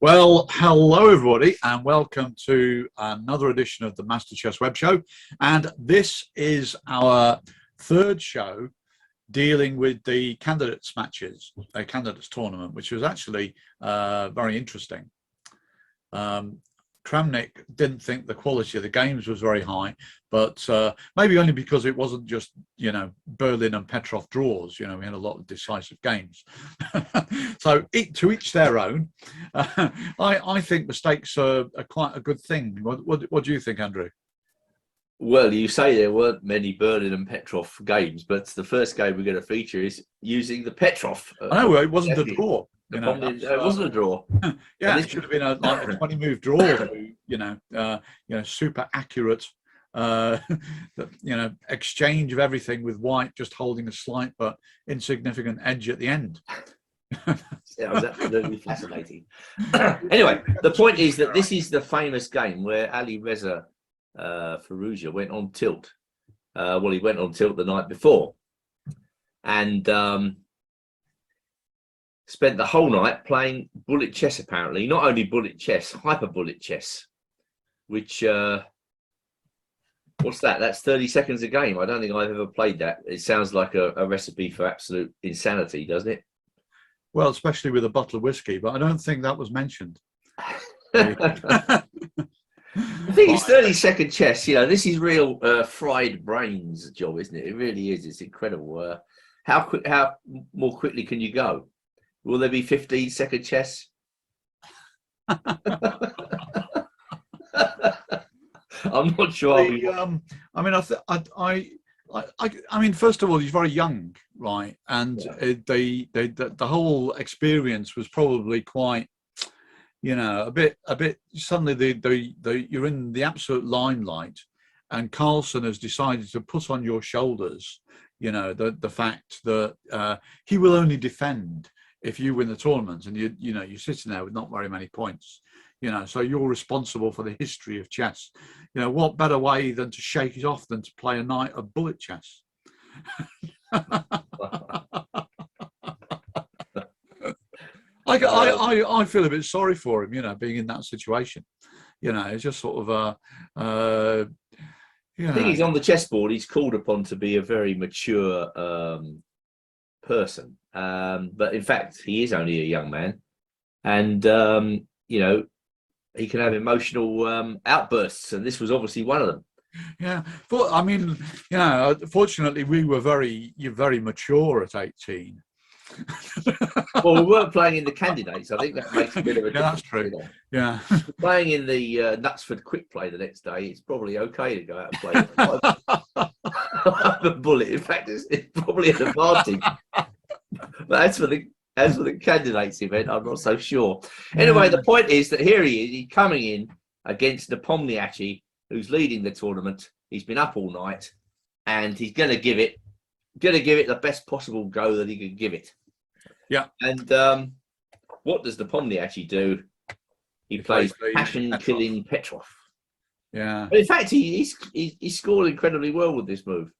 Well, hello everybody, and welcome to another edition of the Master Chess Web Show. And this is our third show dealing with the candidates matches, a candidates tournament, which was actually very interesting. Kramnik didn't think the quality of the games was very high, but maybe only because it wasn't just, Berlin and Petrov draws. We had a lot of decisive games. So to each their own. I think mistakes are quite a good thing. What do you think, Andrew? Well, you say there weren't many Berlin and Petrov games, but the first game we're going to feature is using the Petrov. I know, it wasn't a draw. It wasn't a draw. Yeah, it should have been a 20-move draw. Super accurate. Exchange of everything with white just holding a slight but insignificant edge at the end. Yeah, it was absolutely fascinating. Anyway, the point is that this is the famous game where Ali Reza Firouzja went on tilt. Well, he went on tilt the night before, and spent the whole night playing bullet chess. Apparently, not only bullet chess, hyper bullet chess, which what's that? That's 30 seconds a game. I don't think I've ever played that. It sounds like a recipe for absolute insanity, doesn't it? Well, especially with a bottle of whiskey, but I don't think that was mentioned. I think it's 30-second chess. This is real fried brains job, isn't it? It really is. It's incredible. How more quickly can you go? Will there be 15-second chess? I'm not sure. First of all, he's very young, right? And the whole experience was probably quite, a bit. Suddenly, you're in the absolute limelight, and Carlsen has decided to put on your shoulders, the fact that he will only defend if you win the tournament, and you're sitting there with not very many points. So you're responsible for the history of chess. What better way than to shake it off than to play a night of bullet chess? I feel a bit sorry for him, being in that situation. It's just sort of I think he's on the chessboard. He's called upon to be a very mature person, but in fact, he is only a young man, and he can have emotional outbursts, and this was obviously one of them. Yeah, but fortunately, we were very mature at 18. Well, we weren't playing in the candidates. I think that makes a bit of a difference. That's true. Yeah, playing in the Knutsford Quick Play the next day, it's probably okay to go out and play. A bullet. In fact, it's probably an advantage. But as for the candidates event, I'm not so sure. Anyway, the point is that here he is. He's coming in against Nepomniachtchi, who's leading the tournament. He's been up all night, and he's going to give it the best possible go that he can give it. Yeah. And what does Nepomniachtchi do? He plays passion-killing Petrov. Yeah. But in fact, he scored incredibly well with this move.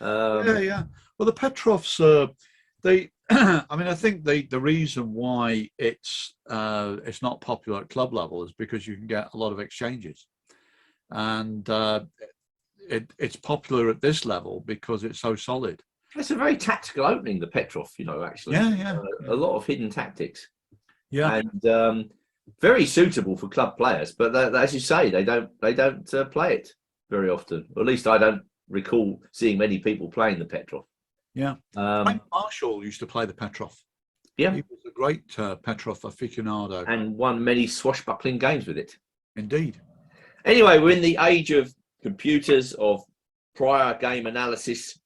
Yeah. Well, the Petrovs, I think the reason why it's not popular at club level is because you can get a lot of exchanges, and it's popular at this level because it's so solid. It's a very tactical opening, the Petrov. Actually, a lot of hidden tactics. Yeah, and very suitable for club players. But as you say, they don't play it very often. Or at least I don't recall seeing many people playing the Petrov. Yeah, Frank Marshall used to play the Petrov. Yeah, he was a great Petrov aficionado and won many swashbuckling games with it. Indeed. Anyway, we're in the age of computers, of prior game analysis,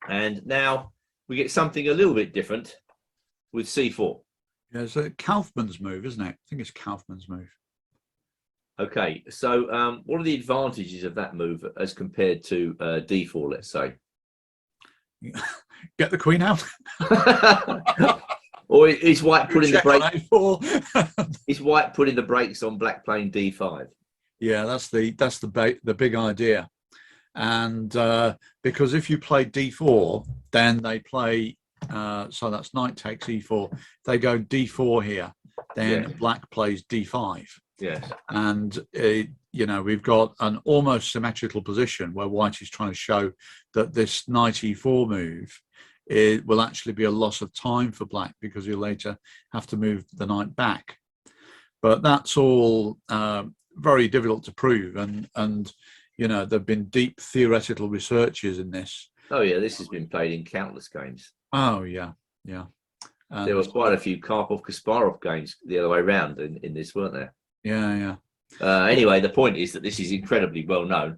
and now we get something a little bit different with C4. Yeah, it's Kaufman's move, isn't it? I think it's Kaufman's move. Okay, so what are the advantages of that move as compared to D4, let's say? Get the queen out. Or is white putting the brakes? Is white putting the brakes on black playing D5? Yeah, that's the big idea. And because if you play D4, then they play. So that's knight takes E4. They go D4 here. then Yeah. black plays d5. Yes. And you know, we've got an almost symmetrical position where white is trying to show that this knight e4 move, it will actually be a loss of time for black because he'll later have to move the knight back. But that's all very difficult to prove, and you know, there've been deep theoretical researches in this. Oh yeah, this has been played in countless games. Oh yeah, yeah. And there were quite a few Karpov-Kasparov games the other way around in this, weren't there? Yeah, yeah. Anyway, the point is that this is incredibly well known.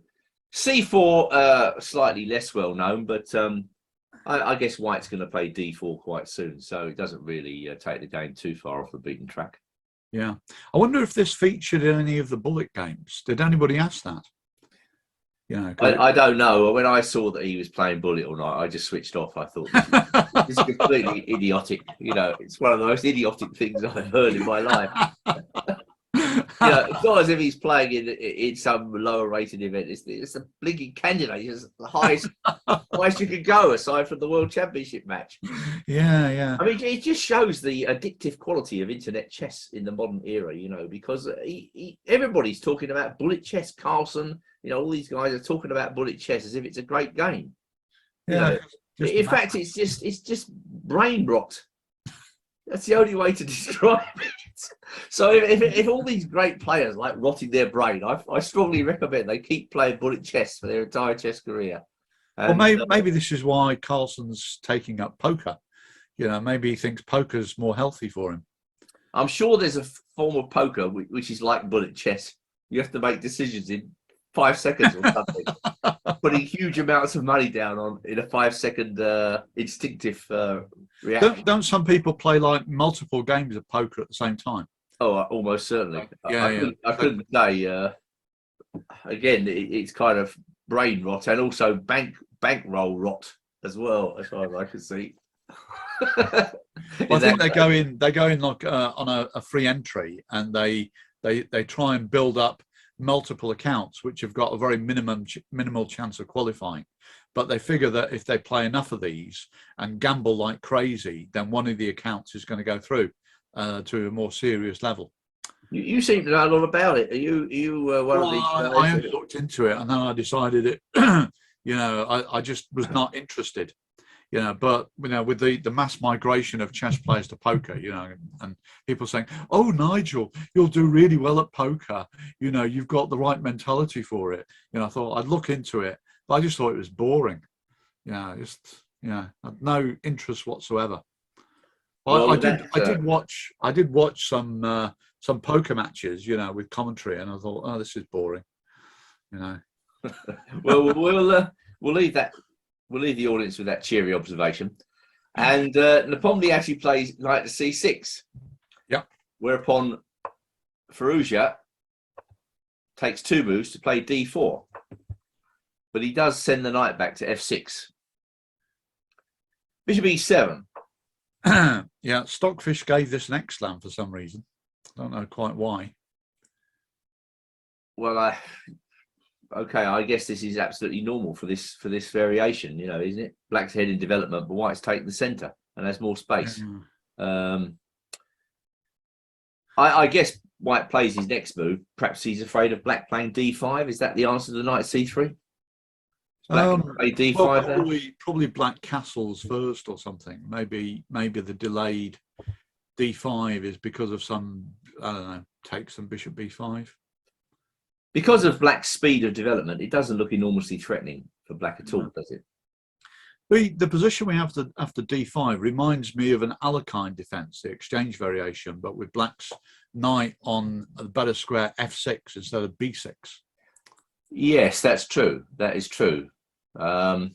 C4 slightly less well known, but I guess white's going to play d4 quite soon, so it doesn't really take the game too far off the beaten track. Yeah, I wonder if this featured in any of the bullet games. Did anybody ask that? You know, I don't know. When I saw that he was playing bullet all night, I just switched off. I thought this is completely idiotic. You know, it's one of the most idiotic things I've heard in my life. You know, it's not as if he's playing in some lower rated event. It's a blinking candidate. It's the highest you could go aside from the World Championship match. Yeah, yeah. I mean, it just shows the addictive quality of internet chess in the modern era, you know, because everybody's talking about bullet chess. Carlson, you know, all these guys are talking about bullet chess as if it's a great game. Yeah. You know, in fact, it's just brain rot. That's the only way to describe it. So if all these great players like rotting their brain, I strongly recommend they keep playing bullet chess for their entire chess career. And, well, maybe this is why Carlson's taking up poker. You know, maybe he thinks poker's more healthy for him. I'm sure there's a form of poker which is like bullet chess. You have to make decisions in 5 seconds or something, putting huge amounts of money down in a 5-second instinctive reaction. Don't some people play like multiple games of poker at the same time? Oh, almost certainly. Yeah, I couldn't say. Again, it's kind of brain rot and also bankroll rot as well, as far as I can see. Well, I think they go in like on a free entry, and they try and build up multiple accounts which have got a very minimal chance of qualifying, but they figure that if they play enough of these and gamble like crazy, then one of the accounts is going to go through to a more serious level. You seem to know a lot about it. Are you one of these guys? I only looked into it, and then I decided it. You know, I just was not interested. You know, but you know, with the mass migration of chess players to poker, you know, and people saying, "Oh, Nigel, you'll do really well at poker. You know, you've got the right mentality for it." You know, I thought I'd look into it, but I just thought it was boring. You know, I had no interest whatsoever. Well, I did watch some poker matches, you know, with commentary, and I thought, oh, this is boring. You know. Well, we'll leave that. We'll leave the audience with that cheery observation. And Nepomniachtchi actually plays knight to c6. Yeah. Whereupon Firouzja takes 2 moves to play d4. But he does send the knight back to f6. Bishop e7. Yeah, Stockfish gave this an X-Slam for some reason. I don't know quite why. Well, okay, I guess this is absolutely normal for this variation, you know, isn't it? Black's head in development, but white's taking the center and has more space. I guess white plays his next move. Perhaps he's afraid of black playing d5. Is that the answer to knight c3? Play d5 well, probably black castles first or something. Maybe the delayed d5 is because of some, I don't know, take some bishop b5. Because of black's speed of development, it doesn't look enormously threatening for black at all, does it? The position we have after d5 reminds me of an Alekhine defense, the exchange variation, but with black's knight on a better square f6 instead of b6. Yes, that's true. That is true. Well,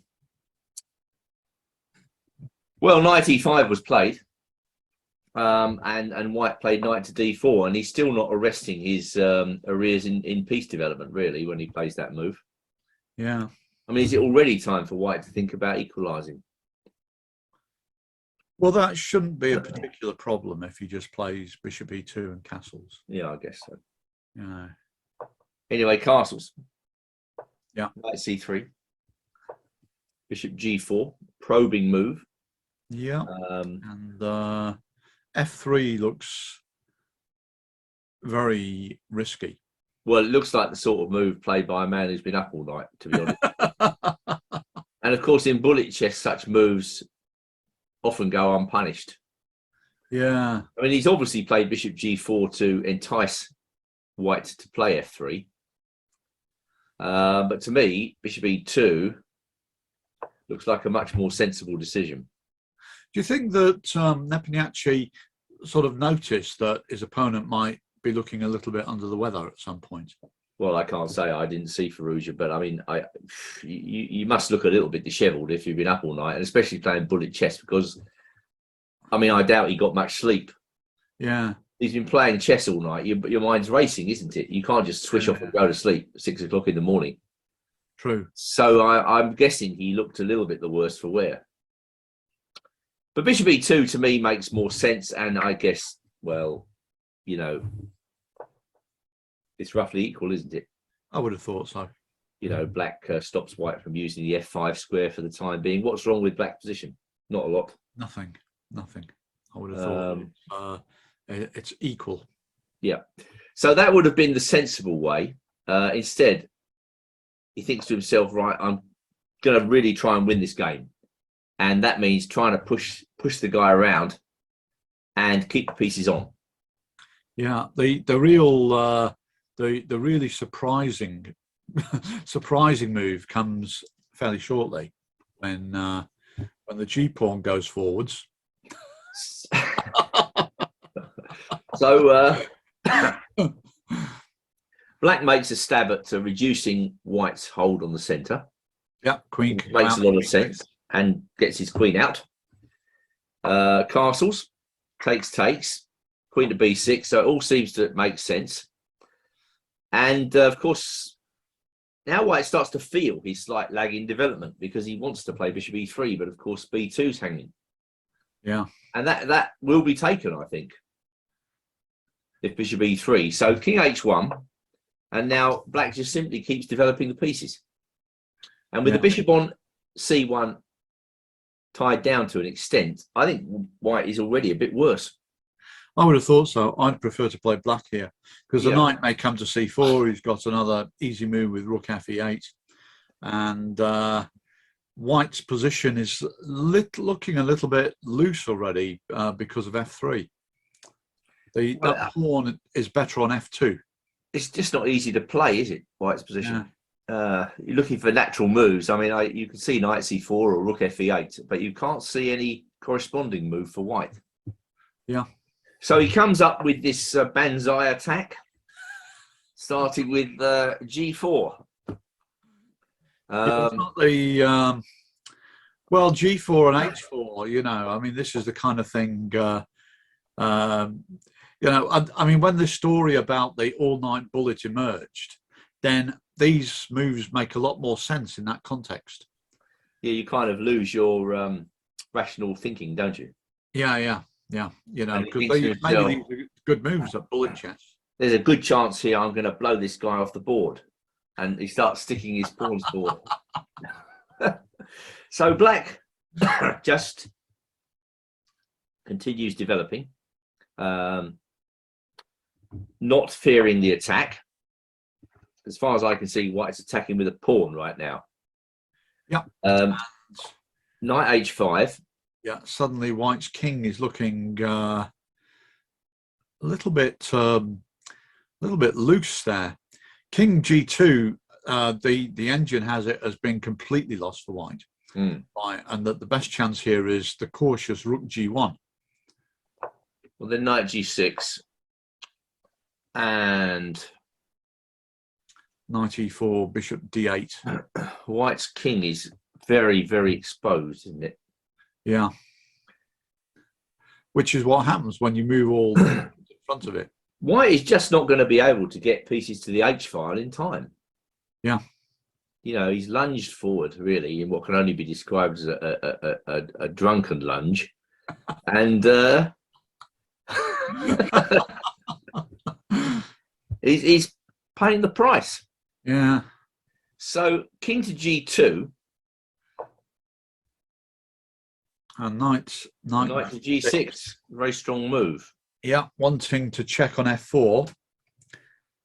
knight e5 was played. And white played knight to d4, and he's still not arresting his arrears in piece development, really, when he plays that move. Yeah. I mean, is it already time for white to think about equalising? Well, that shouldn't be a particular problem if he just plays bishop e2 and castles. Yeah, I guess so. Yeah. Anyway, castles. Yeah. Knight c3. Bishop g4. Probing move. Yeah. And f3 looks very risky. Well, it looks like the sort of move played by a man who's been up all night, to be honest. And of course, in bullet chess, such moves often go unpunished. Yeah. I mean, he's obviously played bishop g4 to entice white to play f3. But to me, bishop e2 looks like a much more sensible decision. Do you think that Nepomniachtchi sort of noticed that his opponent might be looking a little bit under the weather at some point? Well, I can't say I didn't see Firouzja, but I mean, you must look a little bit dishevelled if you've been up all night, and especially playing bullet chess, because, I mean, I doubt he got much sleep. Yeah. He's been playing chess all night. Your mind's racing, isn't it? You can't just switch off and go to sleep at 6 o'clock in the morning. True. So I'm guessing he looked a little bit the worse for wear. But bishop e2 to me makes more sense, and I guess, well, you know, it's roughly equal, isn't it? I would have thought so. You know, black stops white from using the f5 square for the time being. What's wrong with black position? Not a lot. Nothing. I would have thought it's equal. Yeah. So that would have been the sensible way. Instead, he thinks to himself, right, I'm going to really try and win this game. And that means trying to push the guy around and keep the pieces on. Yeah, the really surprising move comes fairly shortly when the G pawn goes forwards. So black makes a stab at reducing white's hold on the centre. Yeah, queen makes a lot of sense, and gets his queen out. Castles, takes, queen to b6. So it all seems to make sense. And of course, now white starts to feel his slight lag in development, because he wants to play bishop e3, but of course b2's hanging. Yeah, and that will be taken, I think, if bishop e3. So king h1, and now black just simply keeps developing the pieces. And with the bishop on c1 tied down to an extent, I think white is already a bit worse. I would have thought so. I'd prefer to play black here, because the knight may come to c4. He's got another easy move with rook f8, and white's position is looking a little bit loose already because of f3. That pawn is better on f2. It's just not easy to play, is it, white's position? You're looking for natural moves. I mean, you can see knight c4 or rook f8, but you can't see any corresponding move for white. Yeah. So he comes up with this banzai attack, starting with g4. Well, g4 and h4, you know, I mean, this is the kind of thing, you know, I mean, when the story about the all-night bullet emerged, then these moves make a lot more sense in that context. Yeah, you kind of lose your rational thinking, don't you? Yeah. You know, because maybe these are good moves at bullet chess. There's a good chance here I'm going to blow this guy off the board. And he starts sticking his pawns forward. So black just continues developing, not fearing the attack. As far as I can see, white's attacking with a pawn right now. Yeah. Knight h5. Yeah. Suddenly, white's king is looking a little bit loose there. King g2. The engine has been completely lost for white, right? And that the best chance here is the cautious rook g1. Well, then knight g6 and knight e4, bishop d8. White's king is very, very exposed, isn't it? Yeah. Which is what happens when you move all in front of it. White is just not going to be able to get pieces to the h file in time. Yeah. You know, he's lunged forward, really, in what can only be described as a drunken lunge. And he's paying the price. Yeah. So king to g2. And knight to g6. Very strong move. Yeah, wanting to check on f4.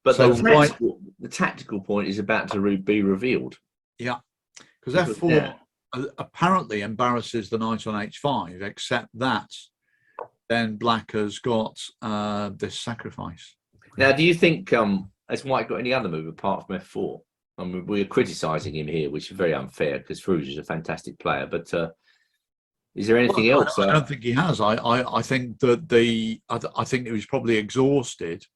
But So the tactical point is about to be revealed. Yeah, because f4 apparently embarrasses the knight on h5, except that then black has got this sacrifice. Now, do you think has White got any other move apart from f4? I mean, we're criticising him here, which is very unfair because Fruge is a fantastic player. But is there anything else? I don't think he has. I think that I think he was probably exhausted,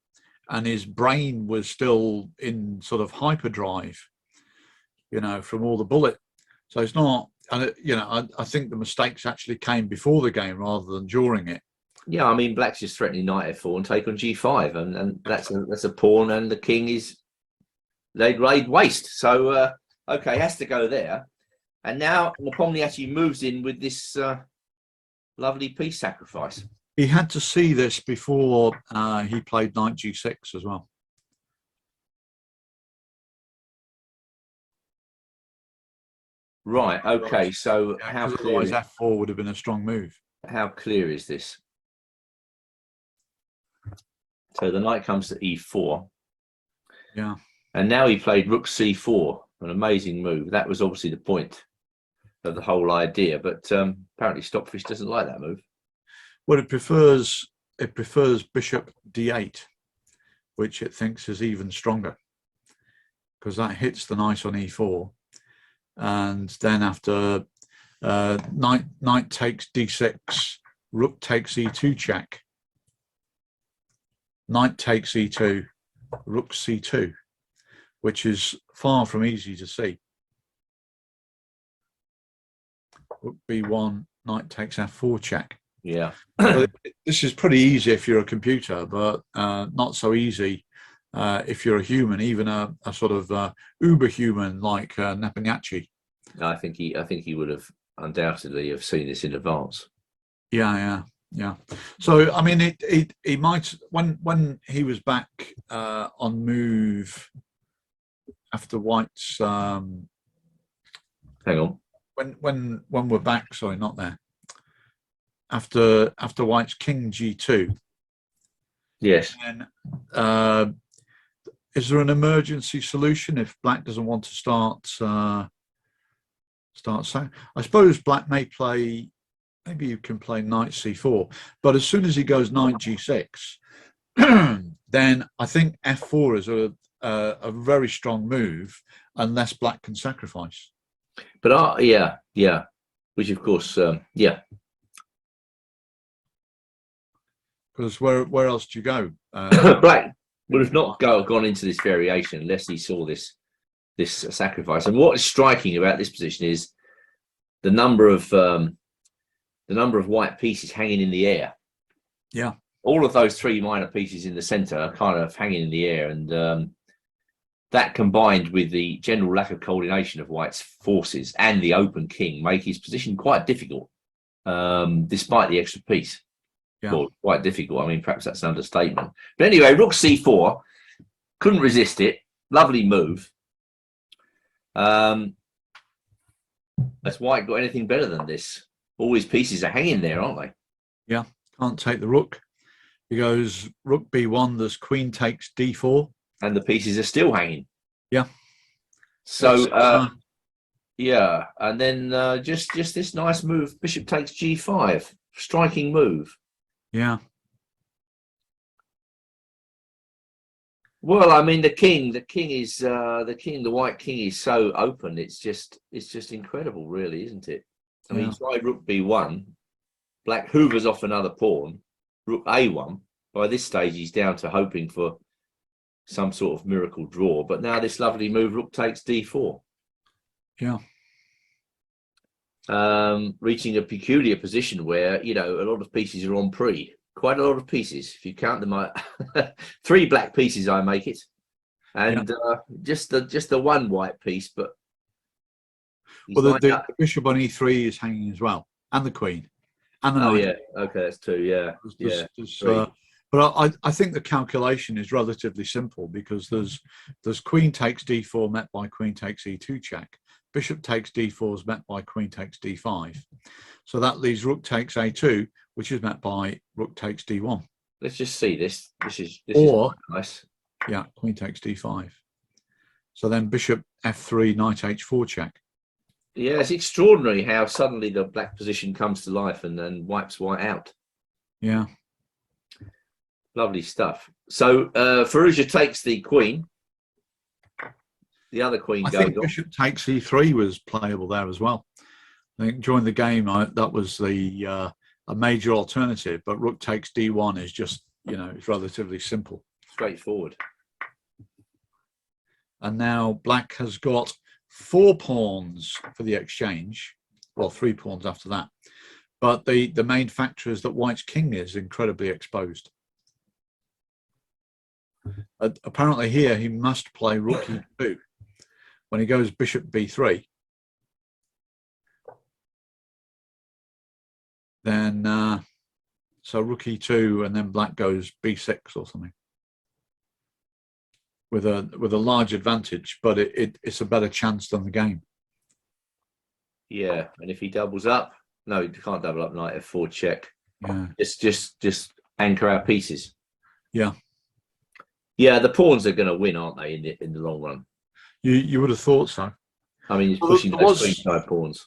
and his brain was still in sort of hyperdrive, you know, from all the bullet. So it's not, and you know, I think the mistakes actually came before the game rather than during it. Yeah, I mean, black's just threatening knight f4 and take on g5, and that's a pawn, and the king is laid waste. So okay, has to go there. And now Nepomniachtchi actually moves in with this lovely piece sacrifice. He had to see this before he played knight g6 as well. Right. Okay. So how clear? Otherwise, f4 would have been a strong move. How clear is this? So the knight comes to e4. Yeah. And now he played rook c4, an amazing move. That was obviously the point of the whole idea, but apparently Stockfish doesn't like that move. Well, it prefers bishop d8, which it thinks is even stronger, because that hits the knight on e4, and then after knight takes d6, rook takes e2 check, knight takes e2, rook c2, which is far from easy to see. Rook b1, knight takes f4 check. Yeah. This is pretty easy if you're a computer, but not so easy if you're a human, even a sort of uber human like Nepomniachtchi. I think he would have undoubtedly have seen this in advance. Yeah. So I mean, he might, when he was back on move after White's hang on, when we're back, sorry, not there, after White's king g2. Yes. And is there an emergency solution if black doesn't want to start so I suppose black may play, maybe you can play knight c4, but as soon as he goes knight g6, then I think f4 is a very strong move unless black can sacrifice. But yeah, which of course, yeah. Because where else do you go? Black would have not gone into this variation unless he saw this sacrifice. And what is striking about this position is the number of white pieces hanging in the air. Yeah. All of those three minor pieces in the center are kind of hanging in the air, and that combined with the general lack of coordination of White's forces and the open king make his position quite difficult, despite the extra piece. Yeah. Well, quite difficult. I mean, perhaps that's an understatement. But anyway, rook c4, couldn't resist it. Lovely move. Has White got anything better than this? All his pieces are hanging there, aren't they? Yeah, can't take the rook. He goes rook b1, there's queen takes d4. And the pieces are still hanging. Yeah. So, yeah. And then just this nice move, bishop takes g5. Striking move. Yeah. Well, I mean, the white king is so open. It's just incredible, really, isn't it? I mean, he tried rook b1. Black hoovers off another pawn. Rook a1. By this stage, he's down to hoping for some sort of miracle draw. But now this lovely move, rook takes d4. Yeah. Reaching a peculiar position where, you know, a lot of pieces are on pre. Quite a lot of pieces. If you count them, 3 black pieces, I make it. And just the one white piece, but... Well, the bishop on e3 is hanging as well. And the queen. And the knight. Yeah. Okay, that's 2, yeah. But I think the calculation is relatively simple, because there's queen takes d4 met by queen takes e2 check. Bishop takes d4 is met by queen takes d5. So that leaves rook takes a2, which is met by rook takes d1. Let's just see this. This is or nice. Yeah, queen takes d5. So then bishop f3, knight h4 check. Yeah, it's extraordinary how suddenly the black position comes to life and then wipes white out. Yeah. Lovely stuff. So Firouzja takes the queen. The other queen I goes think on. bishop takes e3 was playable there as well. I think during the game that was the a major alternative, but rook takes d1 is just, you know, it's relatively simple. Straightforward. And now black has got 4 pawns for the exchange, well, 3 pawns after that. But the main factor is that white's king is incredibly exposed. Apparently here he must play rook e2 when he goes bishop b3. Then so rook e2 and then black goes b6 or something with a large advantage, but it's a better chance than the game. Yeah, and if he doubles up, no, he can't double up. Knight f4 check. Yeah. Just anchor our pieces. Yeah. Yeah, the pawns are going to win, aren't they? In the long run. You would have thought so. I mean, he's pushing those queenside pawns.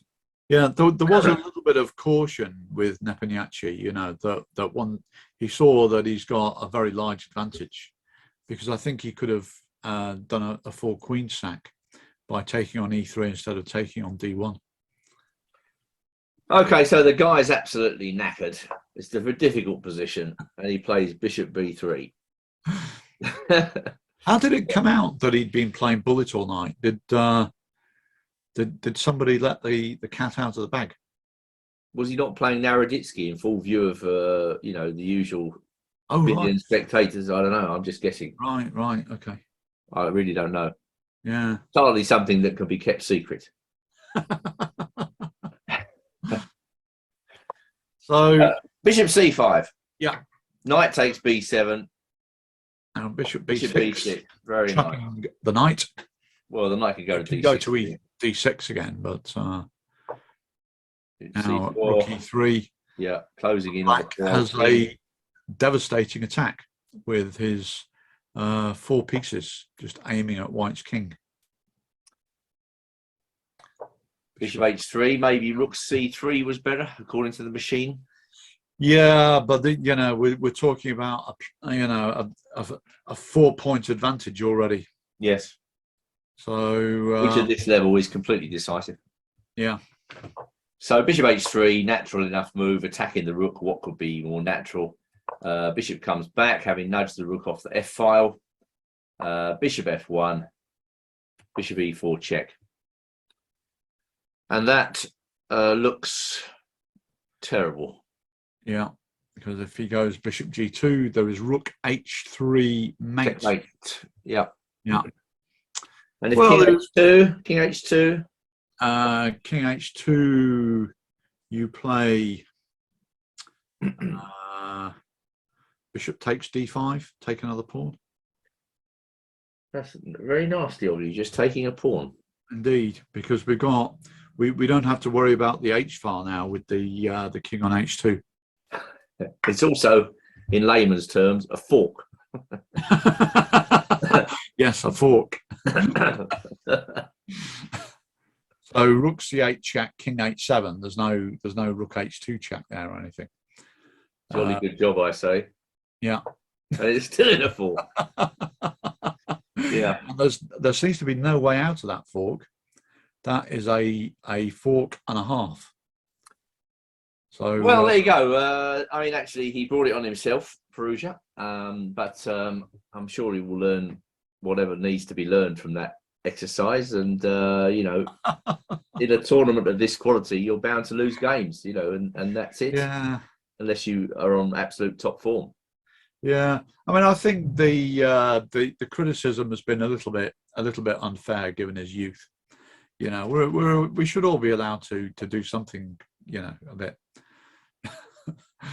Yeah, there was a little bit of caution with Nepomniachtchi, you know, that one he saw that he's got a very large advantage, because I think he could have done a 4 queen sack by taking on e3 instead of taking on d1. Okay, so the guy's absolutely knackered. It's a very difficult position, and he plays bishop b3. How did it come out that he'd been playing bullet all night? Did somebody let the cat out of the bag? Was he not playing Naroditsky in full view of you know, the usual right. spectators? I don't know. I'm just guessing. Right, okay. I really don't know. Yeah. It's hardly something that can be kept secret. So bishop c5. Yeah. Knight takes b7. And bishop b6. Bishop b6. Very nice. The knight. Well, the knight could go to d6. Go to d6 again, but now rook e3. Yeah, closing in. Black has a devastating attack with his 4 pieces just aiming at white's king. Bishop h3, maybe rook c3 was better according to the machine. Yeah, but you know, we're talking about a 4-point advantage already. Yes. So which at this level is completely decisive. Yeah. So bishop h3, natural enough move, attacking the rook. What could be more natural? Bishop comes back, having nudged the rook off the f file. Bishop f1, bishop e4 check. And that looks terrible. Yeah, because if he goes bishop g2, there is rook h3 mate. Checkmate. Yeah. Yeah. And if king h2, king h2, you play bishop takes d5, take another pawn. That's very nasty of you, just taking a pawn. Indeed, because we don't have to worry about the h file now with the king on h2. It's also, in layman's terms, a fork. Yes, a fork. So rook c8 check, king h7. There's no rook h2 check there or anything. Jolly good job, I say. Yeah. And it's still in a fork. Yeah. And there seems to be no way out of that fork. That is a fork and a half. So well, there you go. I mean, actually, he brought it on himself, Firouzja. But I'm sure he will learn whatever needs to be learned from that exercise. And you know, in a tournament of this quality, you're bound to lose games. You know, and that's it. Yeah. Unless you are on absolute top form. Yeah, I mean, I think the criticism has been a little bit unfair given his youth. You know, we should all be allowed to do something. You know, a bit.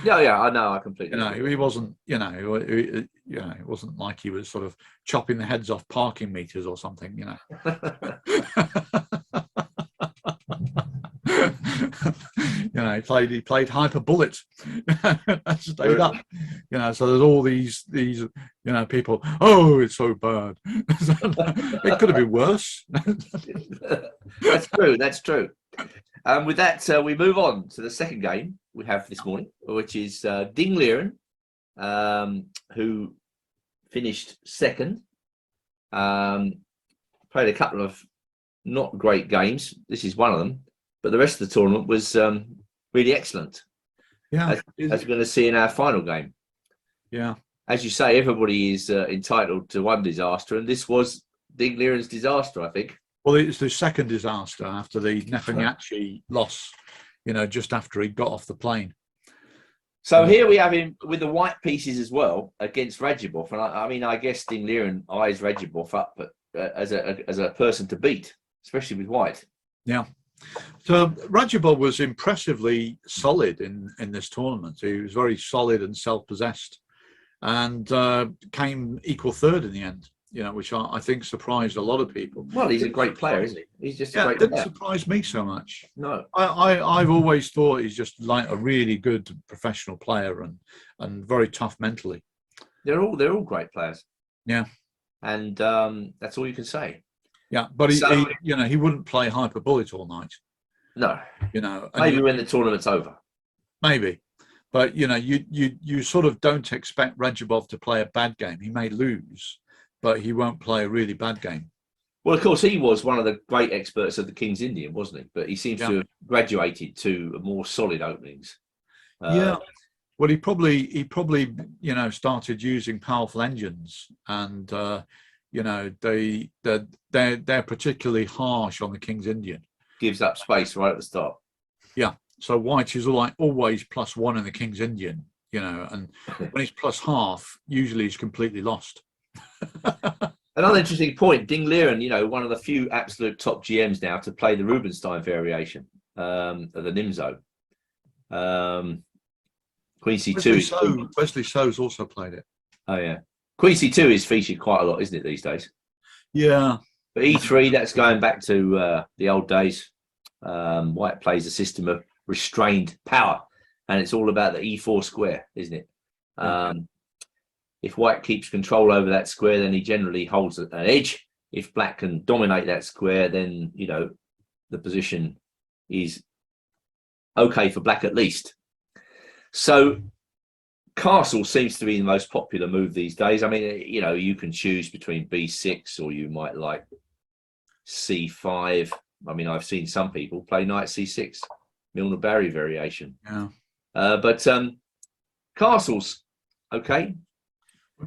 Yeah, I know. I completely. You know, he wasn't. You know, it wasn't like he was sort of chopping the heads off parking meters or something. You know. he played hyper bullet. And stayed up. So there's all these people. Oh, it's so bad. It could have been worse. That's true. With that, we move on to the second game we have this morning, which is Ding Liren, who finished second. Played a couple of not great games. This is one of them, but the rest of the tournament was really excellent. Yeah, as we're going to see in our final game. Yeah, as you say, everybody is entitled to one disaster, and this was Ding Liren's disaster, I think. Well, it's the second disaster after the Nefanyachi loss. Just after he got off the plane. So here we have him with the white pieces as well against Radjabov, and I guess Ding Liren eyes Radjabov up as a person to beat, especially with white. Yeah. So Radjabov was impressively solid in this tournament. He was very solid and self-possessed, and came equal third in the end. Which I think surprised a lot of people. Well, he's a great player, isn't he? He's just a great player. It didn't surprise me so much. No. I've always thought he's just like a really good professional player and very tough mentally. They're all great players. Yeah. And that's all you can say. Yeah, but he wouldn't play hyper bullet all night. No. Maybe when the tournament's over. Maybe. But you sort of don't expect Radjabov to play a bad game. He may lose, but he won't play a really bad game. Well, of course, he was one of the great experts of the King's Indian, wasn't he? But he seems to have graduated to more solid openings. Well, he probably started using powerful engines, and they're particularly harsh on the King's Indian. Gives up space right at the start. Yeah. So white is always +1 in the King's Indian, and when he's +half, usually he's completely lost. Another interesting point, Ding Liren, one of the few absolute top GMs now to play the Rubinstein variation of the Nimzo. Queen C2. Wesley So's also played it. Oh, yeah. Queen C2 is featured quite a lot, isn't it, these days? Yeah. But E3, that's going back to the old days. White plays a system of restrained power, and it's all about the E4 square, isn't it? If white keeps control over that square, then he generally holds an edge. If black can dominate that square, then, the position is okay for black at least. So castle seems to be the most popular move these days. I mean, you can choose between B6, or you might like C5. I mean, I've seen some people play knight C6, Milner Barry variation. Yeah. But castles, okay.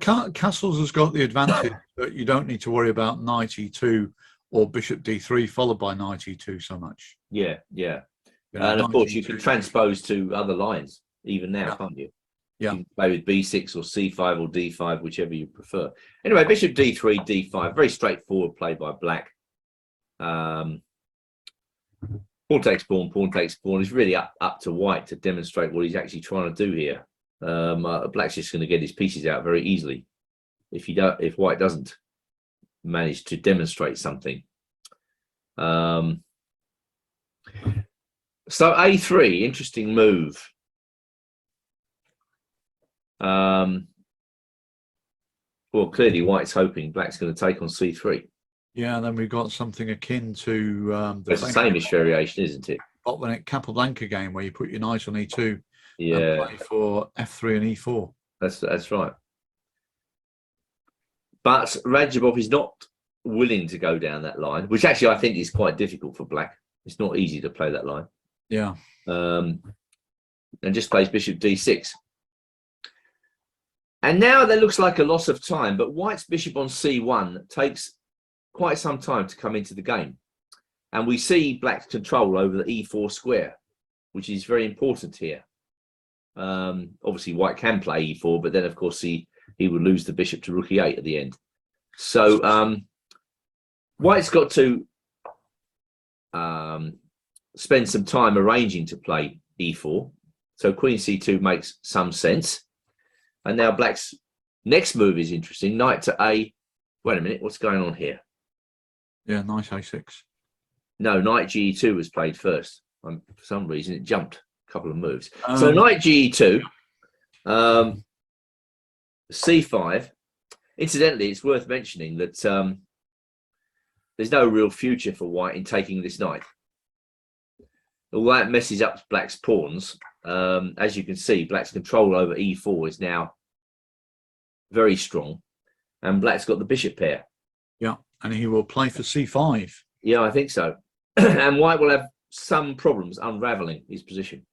Castles has got the advantage that you don't need to worry about knight E2 or bishop D3 followed by knight E2 so much. Yeah. And of course, you can transpose to other lines even now, can't you? Yeah. You can play with B6 or C5 or D5, whichever you prefer. Anyway, bishop D3, D5, very straightforward play by black. Pawn takes pawn, pawn takes pawn. It's really up to white to demonstrate what he's actually trying to do here. Black's just going to get his pieces out very easily if white doesn't manage to demonstrate something. So A3, interesting move. Well, clearly white's hoping black's going to take on C3. Yeah, and then we've got something akin to it's the same-ish variation, isn't it? Botvinnik Capablanca game where you put your knight on E2. Yeah. And play for F3 and E4. That's right. But Radjabov is not willing to go down that line, which actually I think is quite difficult for black. It's not easy to play that line. Yeah. And just plays bishop D6. And now there looks like a loss of time, but white's bishop on C1 takes quite some time to come into the game. And we see black's control over the E4 square, which is very important here. Obviously, white can play E4, but then, of course, he would lose the bishop to rook E8 at the end. So white's got to spend some time arranging to play E4. So queen C2 makes some sense. And now black's next move is interesting. Knight to A. Wait a minute, what's going on here? Yeah, knight A6. No, knight G2 was played first. For some reason, it jumped. couple of moves. So knight ge2, c5. Incidentally, it's worth mentioning that there's no real future for white in taking this knight. All that messes up black's pawns. As you can see, black's control over e4 is now very strong, and black's got the bishop pair. Yeah, and he will play for c5. Yeah, I think so. And white will have some problems unraveling his position.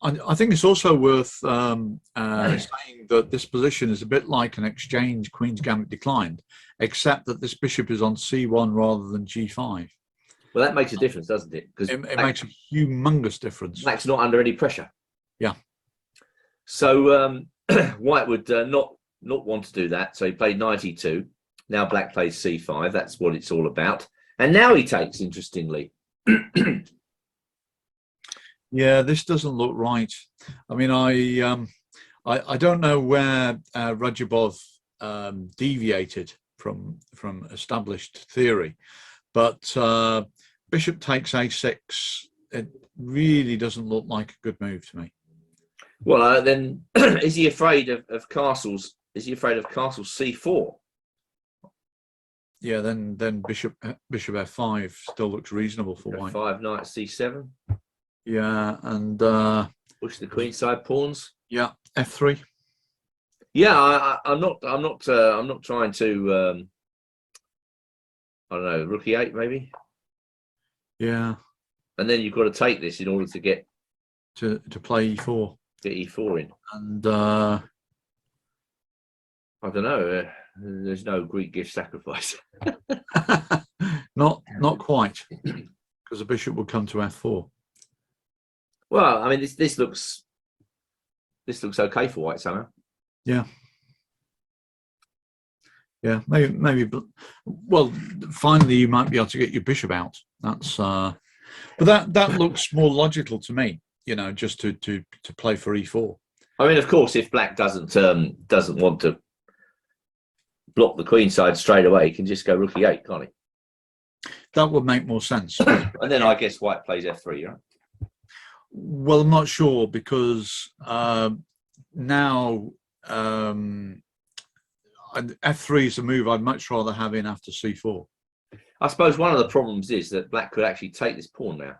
I think it's also worth saying that this position is a bit like an exchange Queen's Gambit declined, except that this bishop is on c1 rather than g5. Well, that makes a difference, doesn't it? Because it makes a humongous difference. Black's not under any pressure. Yeah. So white would not want to do that. So he played knight e2. Now black plays c5. That's what it's all about. And now he takes, interestingly. Yeah, this doesn't look right. I mean, I don't know where Rajabov deviated from established theory, but bishop takes a6. It really doesn't look like a good move to me. Well, then is he afraid of castles? Is he afraid of castle c4? Yeah, then bishop f5 still looks reasonable for white. 5 knight c7. Yeah, and push the queenside pawns. Yeah, f3. Yeah, I'm not trying to. I don't know, rook e8 maybe. Yeah, and then you've got to take this in order to get to play e4. Get e4 in. And I don't know. There's no Greek gift sacrifice. not quite, because the bishop will come to f4. Well, I mean, this looks okay for white somehow. Yeah. Yeah, maybe. Well, finally, you might be able to get your bishop out. That's but that looks more logical to me. You know, just to play for e4. I mean, of course, if black doesn't want to block the queen side straight away, he can just go rook e8, can't he? That would make more sense. And then I guess white plays f3, right? Well, I'm not sure, because now f3 is a move I'd much rather have in after c4. I suppose one of the problems is that black could actually take this pawn now.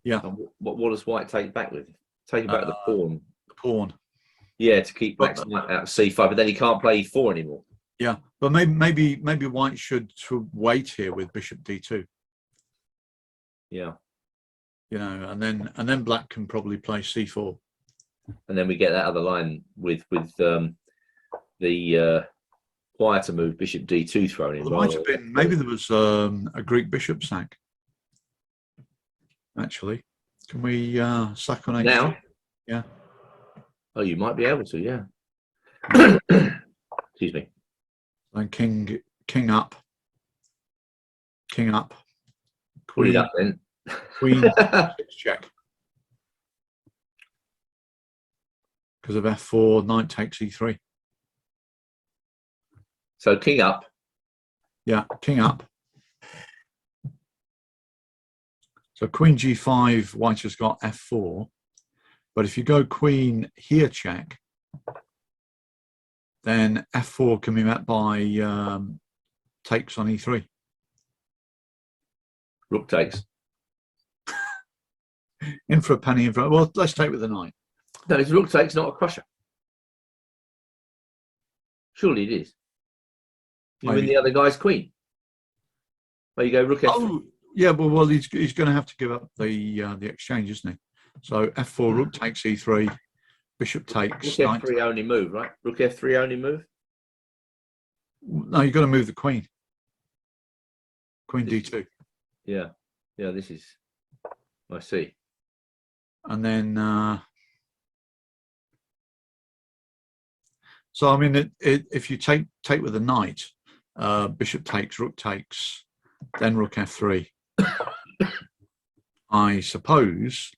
Yeah. What does white take back with? Take back the pawn. The pawn. Yeah, to keep black's knight out of c5, but then he can't play e4 anymore. Yeah, but maybe white should wait here with bishop d2. Yeah. You know, and then black can probably play c4. And then we get that other line with the quieter move, bishop d2 thrown in. Well, there might have been, maybe there was a Greek bishop sack. Actually, can we sack on h2? Now? Yeah. Oh, you might be able to, yeah. Excuse me. And king up. Queen, Put it up then. Queen check. Because of f4, knight takes e3. So king up. Yeah, king up. So queen g5, white has got f4. But if you go queen here check, then f4 can be met by takes on e3. Rook takes. In for a penny, in for well, let's take with the knight. No, it's rook takes, not a crusher. Surely it is. You win the other guy's queen. Well, you go rook f3. Oh, yeah, well, he's going to have to give up the exchange, isn't he? So f4, rook takes e3, bishop takes. Rook f3 only move, right? Rook f3 only move. No, you've got to move the queen. Queen d2. Yeah, yeah. This is. I see. And then, so I mean, if you take with the knight, bishop takes, rook takes, then rook f3. I suppose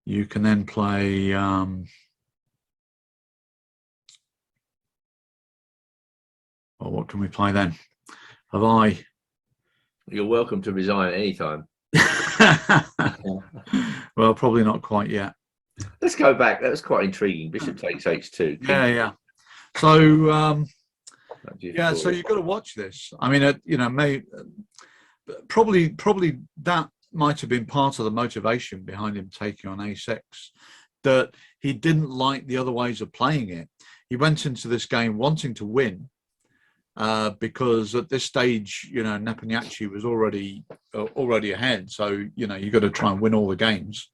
you can then play. Well, what can we play then? Have I? You're welcome to resign at any time. Well, probably not quite yet. Let's go back. That was quite intriguing. Bishop takes h2. Yeah, yeah. So yeah, so G4. you've got to watch this. I mean, you know, probably that might have been part of the motivation behind him taking on a6, that he didn't like the other ways of playing it. He went into this game wanting to win, because at this stage, you know, Nepomniachtchi was already ahead. So, you know, you've got to try and win all the games.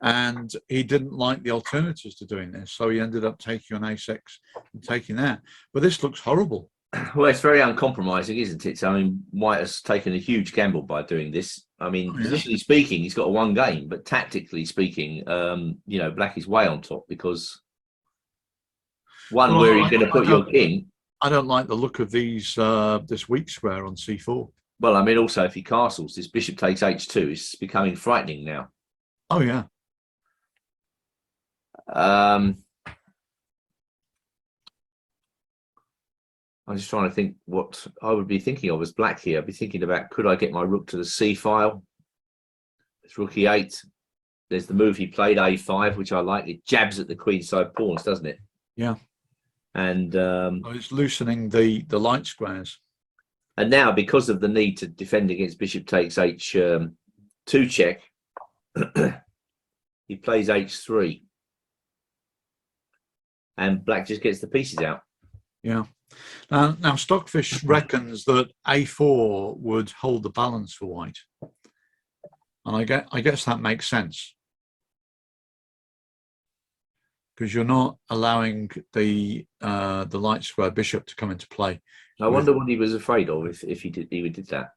And he didn't like the alternatives to doing this. So he ended up taking on a6 and taking that. But this looks horrible. Well, it's very uncompromising, isn't it? So, I mean, White has taken a huge gamble by doing this. I mean, positionally speaking, he's got a one game, but tactically speaking, you know, Black is way on top, because where you're going to put your king. I don't like the look of these this weak square on c4. Well, I mean, also if he castles, this bishop takes h2 is becoming frightening now. Oh yeah. I'm just trying to think what I would be thinking of as Black here. I'd be thinking about, could I get my rook to the c file? It's rook e8. There's the move he played, a5, which I like. It jabs at the queenside pawns, doesn't it? Yeah. And it's loosening the light squares. And now, because of the need to defend against bishop takes h2 check, he plays h3, and Black just gets the pieces out. Yeah. Now Stockfish reckons that a4 would hold the balance for White, and I guess that makes sense, because you're not allowing the light square bishop to come into play. I wonder what he was afraid of if he did that.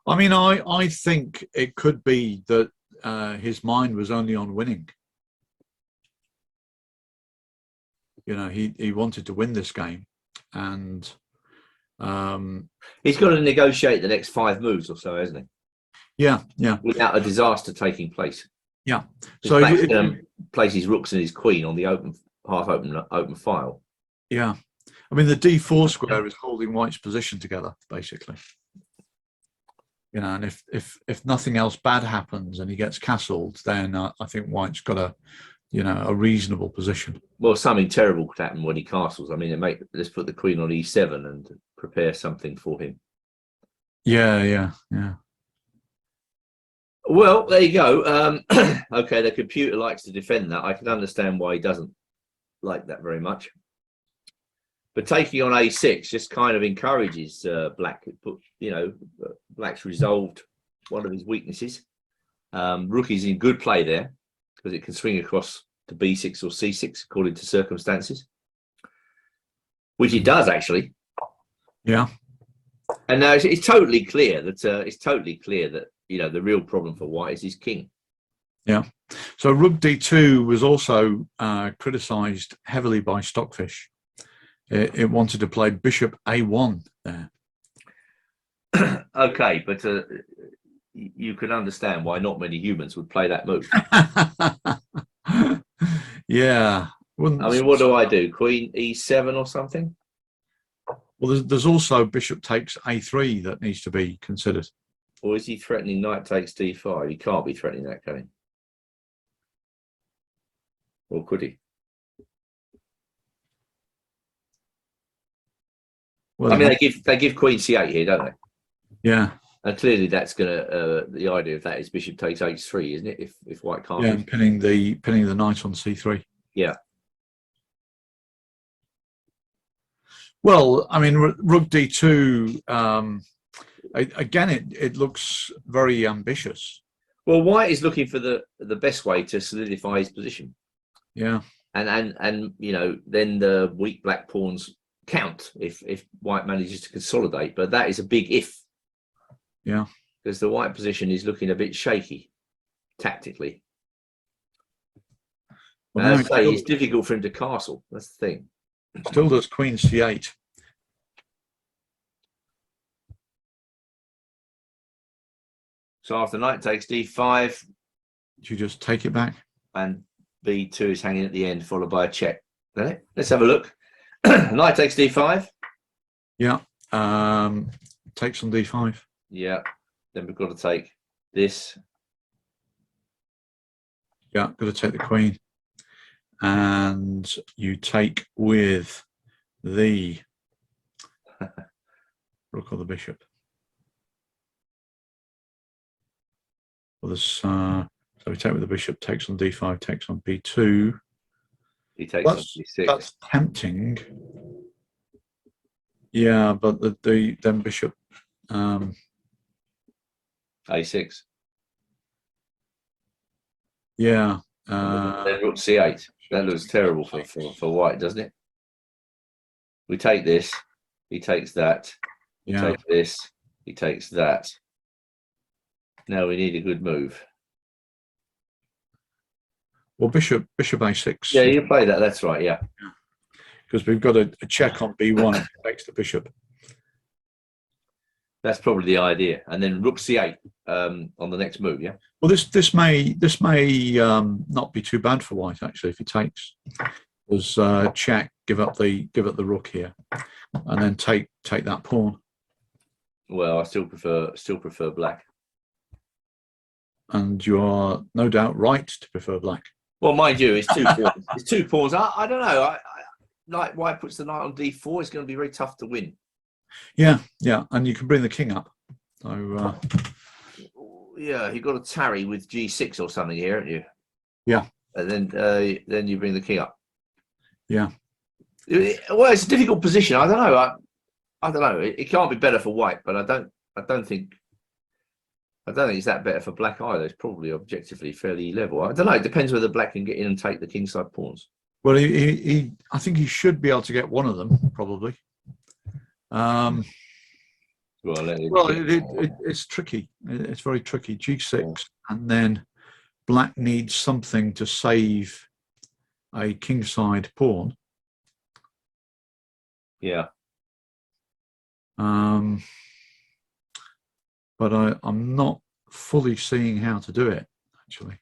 I mean, I think it could be that his mind was only on winning. You know, he wanted to win this game, and he's got to negotiate the next 5 moves or so, hasn't he? Yeah, yeah. Without a disaster taking place. Yeah. So Black's going to place his rooks and his queen on the half open file. Yeah. I mean, the d4 square is holding White's position together, basically. You know, and if nothing else bad happens and he gets castled, then I think White's got a reasonable position. Well, something terrible could happen when he castles. I mean, let's put the queen on e7 and prepare something for him. Yeah, yeah, yeah. Well, there you go. Okay, the computer likes to defend that. I can understand why he doesn't like that very much. But taking on a6 just kind of encourages Black. You know, Black's resolved one of his weaknesses. Rook is in good play there, because it can swing across to b6 or c6 according to circumstances, which it does actually. Yeah. And now it's totally clear that you know, the real problem for White is his king. Yeah. So rook d2 was also criticised heavily by Stockfish. It wanted to play bishop a1 there. Okay, but you can understand why not many humans would play that move. Yeah. I mean, what do I do? Queen e7 or something? Well, there's also bishop takes a3 that needs to be considered. Or is he threatening knight takes d5? He can't be threatening that, can he? Or could he? Well, I mean, they give queen c8 here, don't they? Yeah. And clearly, that's gonna the idea of that is bishop takes h3, isn't it? If White can't. Yeah, and pinning the knight on c3. Yeah. Well, I mean, rook d2. Again, it looks very ambitious. Well, White is looking for the best way to solidify his position. Yeah. And you know, then the weak Black pawns count if White manages to consolidate. But that is a big if. Yeah. Because the White position is looking a bit shaky tactically. Well, as I say, it's difficult for him to castle. That's the thing. Still does queen c8. So after knight takes d5, you just take it back, and b2 is hanging at the end, followed by a check. Let's have a look. Knight takes d5. Yeah. takes on d5. Yeah. Then we've got to take this. Yeah, got to take the queen. And you take with the rook or the bishop. Well, this, so we take with the bishop, takes on d5, takes on b2. He takes on b6. That's tempting. Yeah, but the then bishop. a6. Yeah. Then rook c8. That looks terrible for white, doesn't it? We take this. He takes that. We take this. He takes that. Now we need a good move. Well, bishop a6. Yeah, you play that. That's right. Yeah. Because we've got a check on b1. It takes the bishop. That's probably the idea. And then rook c8 on the next move. Yeah. Well, this may not be too bad for white actually if he takes. There's check, give up the rook here, and then take that pawn. Well, I still prefer black. And you are no doubt right to prefer black. Well, mind you, it's two pawns. It's 2 pawns. I don't know. Like white puts the knight on d4. It's going to be very tough to win. Yeah, and you can bring the king up. So yeah, you've got to tarry with g6 or something here, haven't you? Yeah. And then you bring the king up. Yeah. Well, it's a difficult position. I don't know. I don't know. It can't be better for white, but I don't think it's that better for black either. It's probably objectively fairly level. I don't know. It depends whether black can get in and take the kingside pawns. Well, I think he should be able to get one of them probably. It's tricky. It's very tricky. G6, and then black needs something to save a kingside pawn. Yeah. But I'm not fully seeing how to do it actually.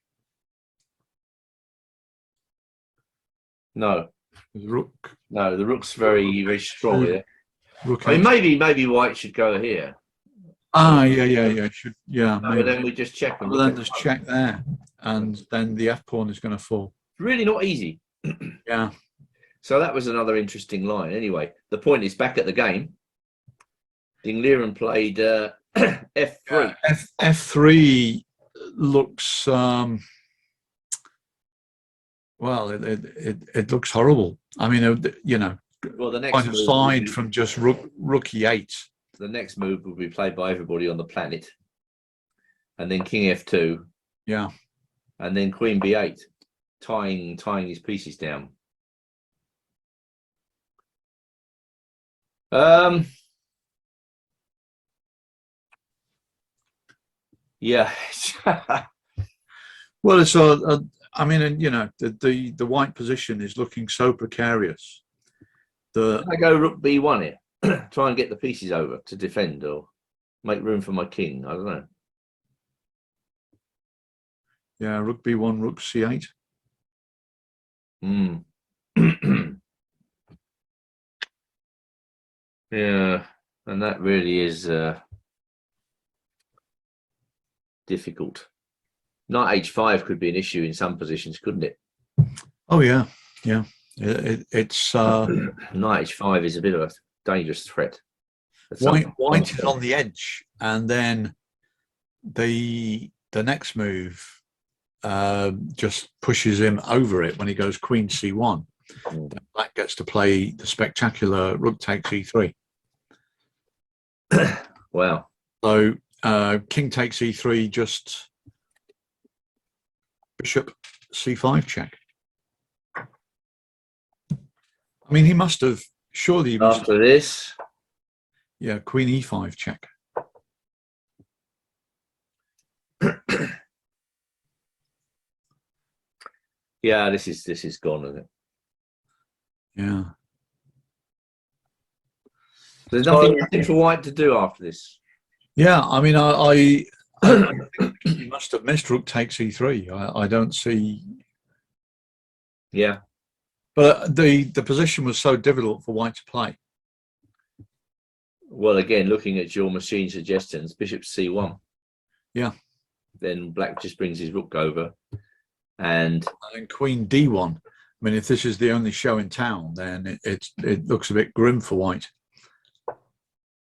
No. The rook. No, the rook's very, very strong here. Rook I mean, maybe white should go here. Yeah. Should But then we just check. And then just check there, and then the f pawn is going to fall. Really not easy. Yeah. So that was another interesting line. Anyway, the point is back at the game. Ding Liren played f3. F3 looks well. It looks horrible. I mean, you know. Well, the next aside from just rook e8. The next move will be played by everybody on the planet, and then king f2. Yeah, and then queen b8, tying his pieces down. Yeah. Well, it's I mean, you know, the white position is looking so precarious. I go rook b1 here. Try and get the pieces over to defend or make room for my king. I don't know. Yeah, rook b1, rook c8. Yeah, and that really is difficult. Knight h5 could be an issue in some positions, couldn't it? Oh yeah. It's Knight h5 is a bit of a dangerous threat. White is on the edge, and then the next move just pushes him over it when he goes queen c1. Black gets to play the spectacular rook takes e3. Wow. So king takes e3, just bishop c5 check. I mean, he must have surely after this. Yeah, queen e5 check. Yeah, this is gone, isn't it? Yeah. There's nothing for white to do after this. Yeah, I mean, I think he must have missed rook takes e3. I don't see. Yeah. But the position was so difficult for white to play. Well, again, looking at your machine suggestions, bishop c1. Yeah. Then black just brings his rook over, and then queen d1. I mean, if this is the only show in town, then it looks a bit grim for white.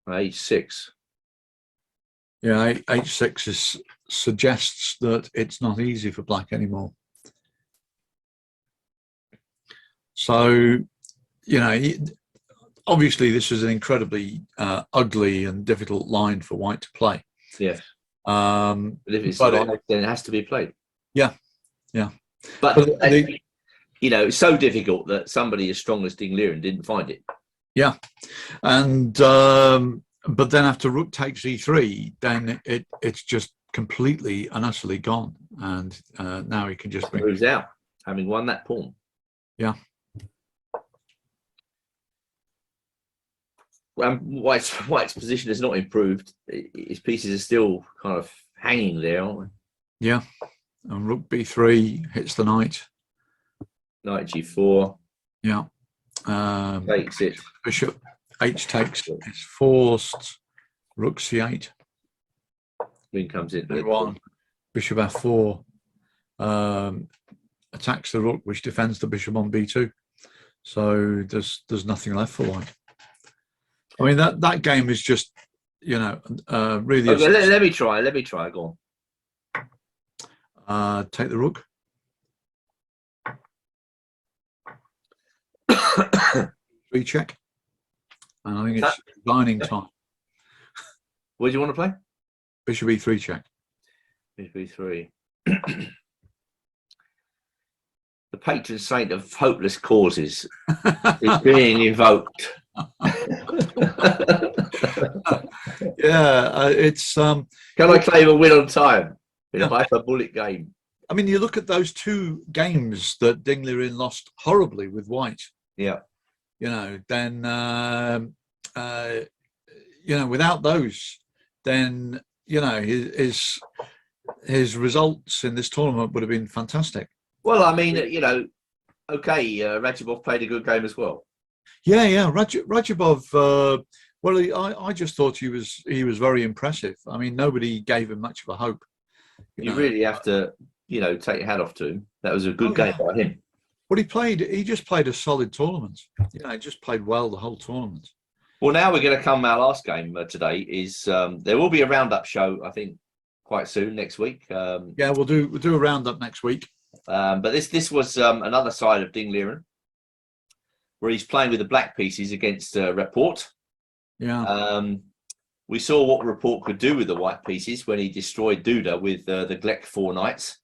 h6. Yeah, h6 suggests that it's not easy for black anymore. So, you know, obviously this is an incredibly ugly and difficult line for white to play. Yes. But if it's then it has to be played. Yeah, yeah. But you know, it's so difficult that somebody as strong as Ding Liren didn't find it. Yeah, and but then after rook takes e3, then it's just completely and utterly gone, and now he can just moves out, having won that pawn. Yeah. White's position has not improved. His pieces are still kind of hanging there, aren't they? Yeah. And rook b3 hits the knight. Knight g4. Yeah. Takes it. Bishop h takes. It's forced. Rook c8. Queen comes in. A1. Bishop f4. Attacks the rook, which defends the bishop on b2. So there's nothing left for white. I mean, that game is just, you know, really. Okay, let me try. Go on. Take the rook. Three check. And I think it's dining time. What do you want to play? Bishop e3 check. Bishop e3. The patron saint of hopeless causes is being invoked. Yeah, it's can I claim a win on time in a hyperbolic game? I mean, you look at those two games that Ding Liren lost horribly with white. Yeah, you know, then you know, without those, then you know his results in this tournament would have been fantastic. Well, I mean, you know, okay, Radjabov played a good game as well. Yeah, Radjabov. Well, I just thought he was very impressive. I mean, nobody gave him much of a hope. You really have to, you know, take your hat off to him. That was a good game by him. Well, he just played a solid tournament. You know, he just played well the whole tournament. Well, now we're going to come. Our last game today is there will be a roundup show, I think, quite soon next week. Yeah, we'll do a roundup next week. But this was another side of Ding Liren, where he's playing with the black pieces against Report. Yeah. We saw what Report could do with the white pieces when he destroyed Duda with the Gleck 4 knights.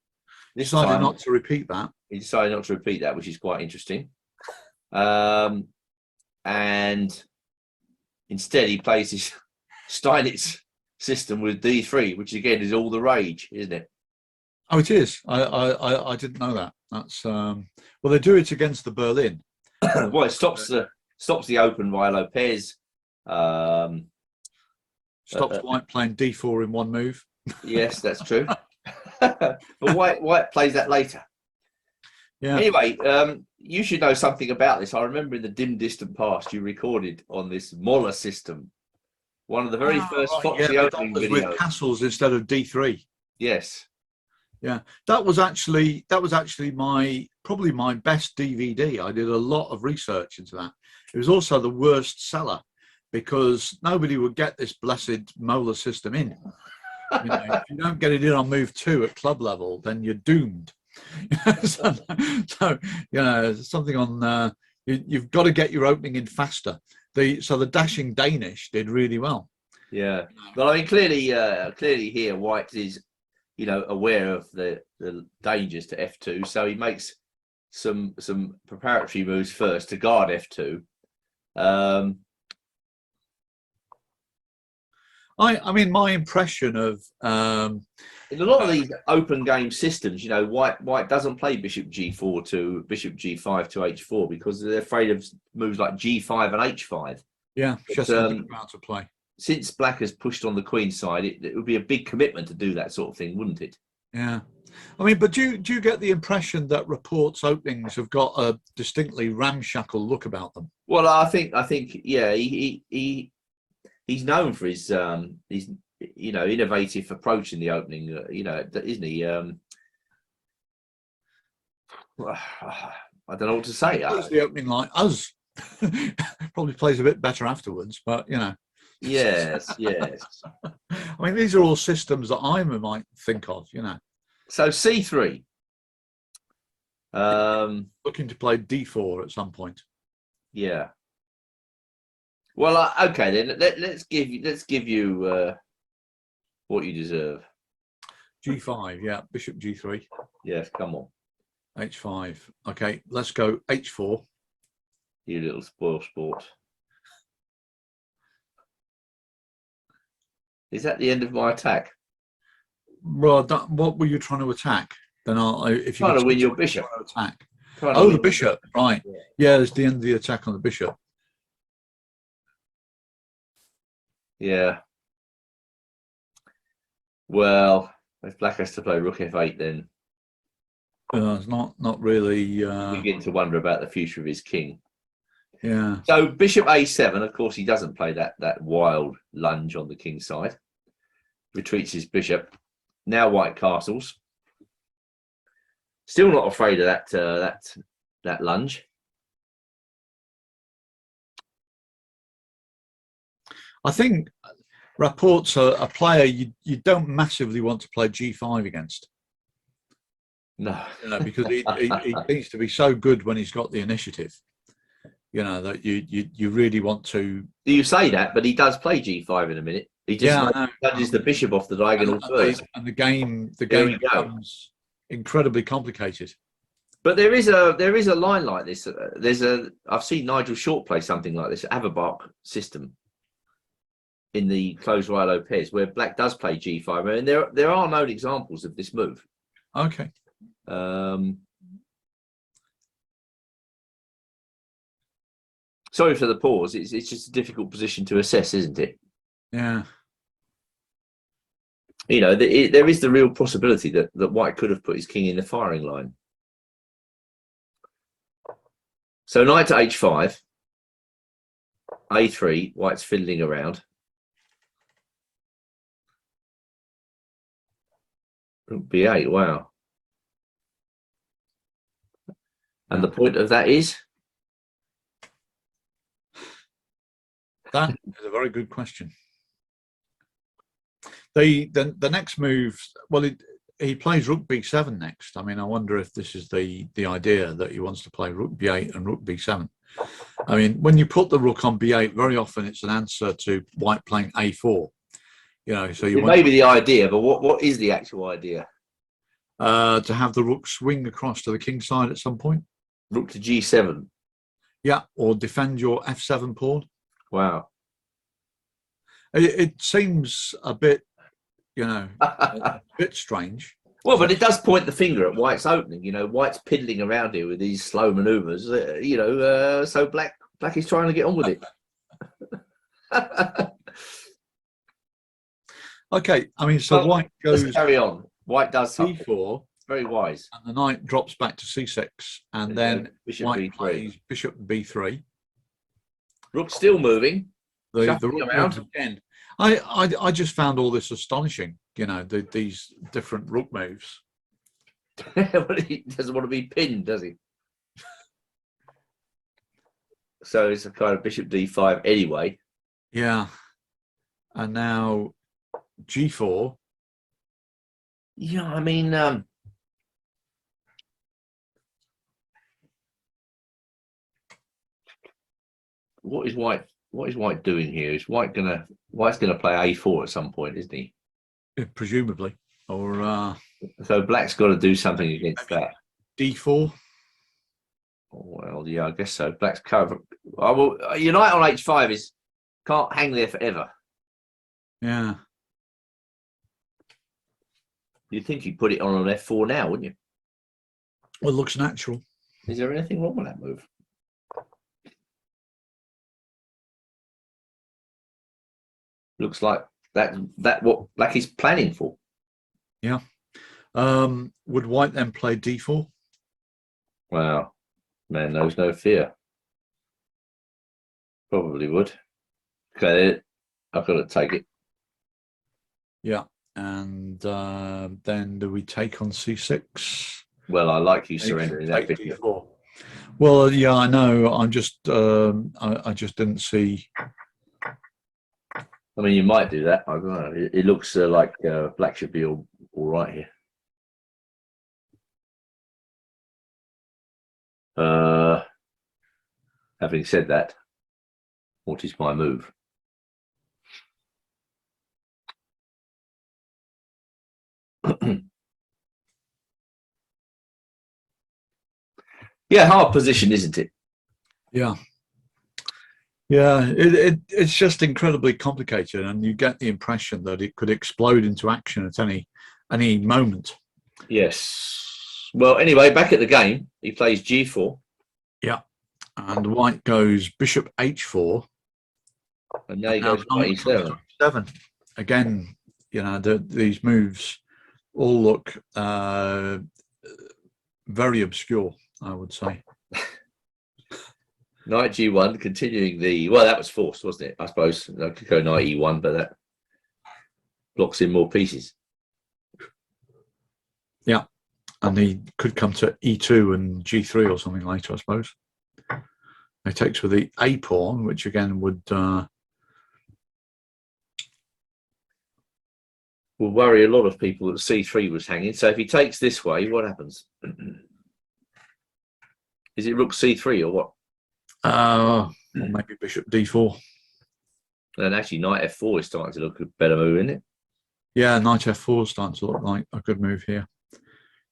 This time not to repeat that. He decided not to repeat that, which is quite interesting. And instead, he plays his Steinitz system with D3, which again is all the rage, isn't it? Oh, it is. I didn't know that. That's well, they do it against the Berlin. Well, it stops the open via Lopez. Stops white playing D4 in one move. Yes, that's true. But white plays that later. Yeah. Anyway, you should know something about this. I remember in the dim, distant past, you recorded on this Moller system, one of the very first Foxy opening videos with castles instead of D3. Yes. Yeah, that was actually probably my best DVD. I did a lot of research into that. It was also the worst seller because nobody would get this blessed Moller system in. You know, if you don't get it in on move 2 at club level, then you're doomed. so you know, something on you've got to get your opening in faster. So the dashing Danish did really well. Yeah, but I mean, clearly here white is, you know, aware of the dangers to f2, so he makes some preparatory moves first to guard f2. I mean, my impression of in a lot of these open game systems, you know, white doesn't play bishop g4 to bishop g5 to h4 because they're afraid of moves like g5 and h5. Yeah, just about to play. Since black has pushed on the queen side, it would be a big commitment to do that sort of thing, wouldn't it? Yeah, I mean, but do you get the impression that Report's openings have got a distinctly ramshackle look about them? Well, I think, yeah, he he's known for his innovative approach in the opening. Isn't he? I don't know what to say. Plays the opening like us. Probably plays a bit better afterwards, but Yes. I mean, these are all systems that I might think of. So C3. Looking to play D4 at some point. Yeah. Well, okay then. Let's give you what you deserve. G5, yeah. Bishop G3. Yes, come on. H5. Okay, let's go H4. You little spoil sport. Is that the end of my attack? Well, what were you trying to attack? Then if you Trying to win your bishop. Attack. Oh, the bishop. Right. Yeah, it's the end of the attack on the bishop. Yeah. Well, if Black has to play Rook F8, then it's not really. you begin to wonder about the future of his king. Yeah. So Bishop A7. Of course, he doesn't play that wild lunge on the king's side. Retreats his bishop. Now White castles. Still not afraid of that lunge. I think Rapport's a player you don't massively want to play G5 against. No, because he needs to be so good when he's got the initiative. That you really want to. Do you say that? But he does play G5 in a minute. He just nudges the bishop off the diagonal first, and the game becomes incredibly complicated. But there is a line like this. I've seen Nigel Short play something like this, Averbach system, in the closed Royal Lopez, where Black does play G5, and there are known examples of this move. Okay. Sorry for the pause. It's just a difficult position to assess, isn't it? Yeah. There is the real possibility that White could have put his king in the firing line. So knight to H5, A3, White's fiddling around. B8, wow. And the point of that is? That is a very good question. The next move, well, he plays Rook B7 next. I mean, I wonder if this is the idea that he wants to play Rook B8 and Rook B7. I mean, when you put the Rook on B8, very often it's an answer to White playing A4. So it may be the idea, but what is the actual idea? To have the Rook swing across to the king side at some point. Rook to G7. Yeah, or defend your F7 pawn. Wow. It seems a bit, a bit strange. Well, but it does point the finger at White's opening. White's piddling around here with these slow manoeuvres. So Black is trying to get on with it. Okay, I mean, so White goes. Let's carry on. White does C4. Very wise. And the knight drops back to C6, and then Bishop White B3. plays Bishop B3. Rook still moving. The Rook moves again. I just found all this astonishing. These different Rook moves. He doesn't want to be pinned, does he? So it's a kind of Bishop D5 anyway. Yeah. And now G4. Yeah, I mean, what is White doing here? Is White's gonna play A4 at some point, isn't he? Presumably. Or so Black's got to do something against that. D4. Well, yeah, I guess so. Black's cover. Your knight on H5 can't hang there forever. Yeah. You'd think you'd put it on F4 now, wouldn't you? Well, it looks natural. Is there anything wrong with that move? Looks like that what Black is planning for. Yeah. Would White then play D4? Wow. Man knows no fear. Probably would. Okay. I've got to take it. Yeah. And then do we take on c6? Well, I like you surrendering that Take bishop. d4. Well, yeah, I know. I'm just, I just didn't see. I mean, you might do that. I don't know. It looks like black should be all right here. Having said that, what is my move? Yeah, hard position, isn't it? Yeah. Yeah, it's just incredibly complicated, and you get the impression that it could explode into action at any moment. Yes. Well, anyway, back at the game, he plays g4. Yeah, and white goes bishop h4, and now he goes knight e7. Seven. Again, you know, these moves all look very obscure, I would say. Knight g1, continuing the, well, that was forced, wasn't it? I suppose I could go knight e1, but that blocks in more pieces. Yeah, and he could come to e2 and g3 or something later, I suppose. He takes with the a pawn, which again would will worry a lot of people that c3 was hanging. So if he takes this way, what happens? Is it rook c3 or what? or maybe bishop d4. And actually, knight f4 is starting to look a better move, isn't it? Yeah, knight f4 is starting to look like a good move here,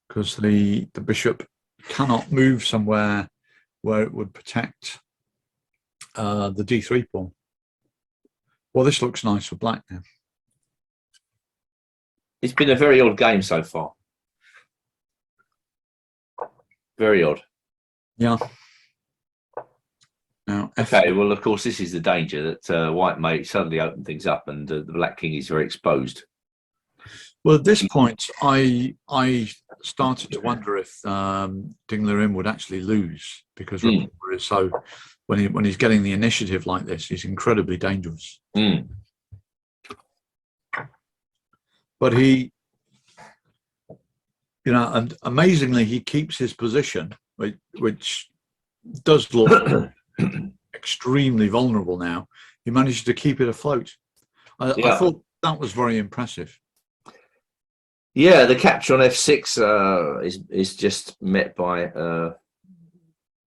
because the bishop cannot move somewhere where it would protect the d3 pawn. Well, this looks nice for black now. It's been a very odd game so far. Very odd. Yeah. Now, okay, well, of course, this is the danger that white may suddenly open things up, and the black king is very exposed. Well, at this point, I started to wonder if Ding Liren would actually lose, because Rapport is so, when he's getting the initiative like this, he's incredibly dangerous. But he, you know, and amazingly, he keeps his position, which does look extremely vulnerable now. He managed to keep it afloat. I thought that was very impressive. Yeah, the capture on f6 is just met by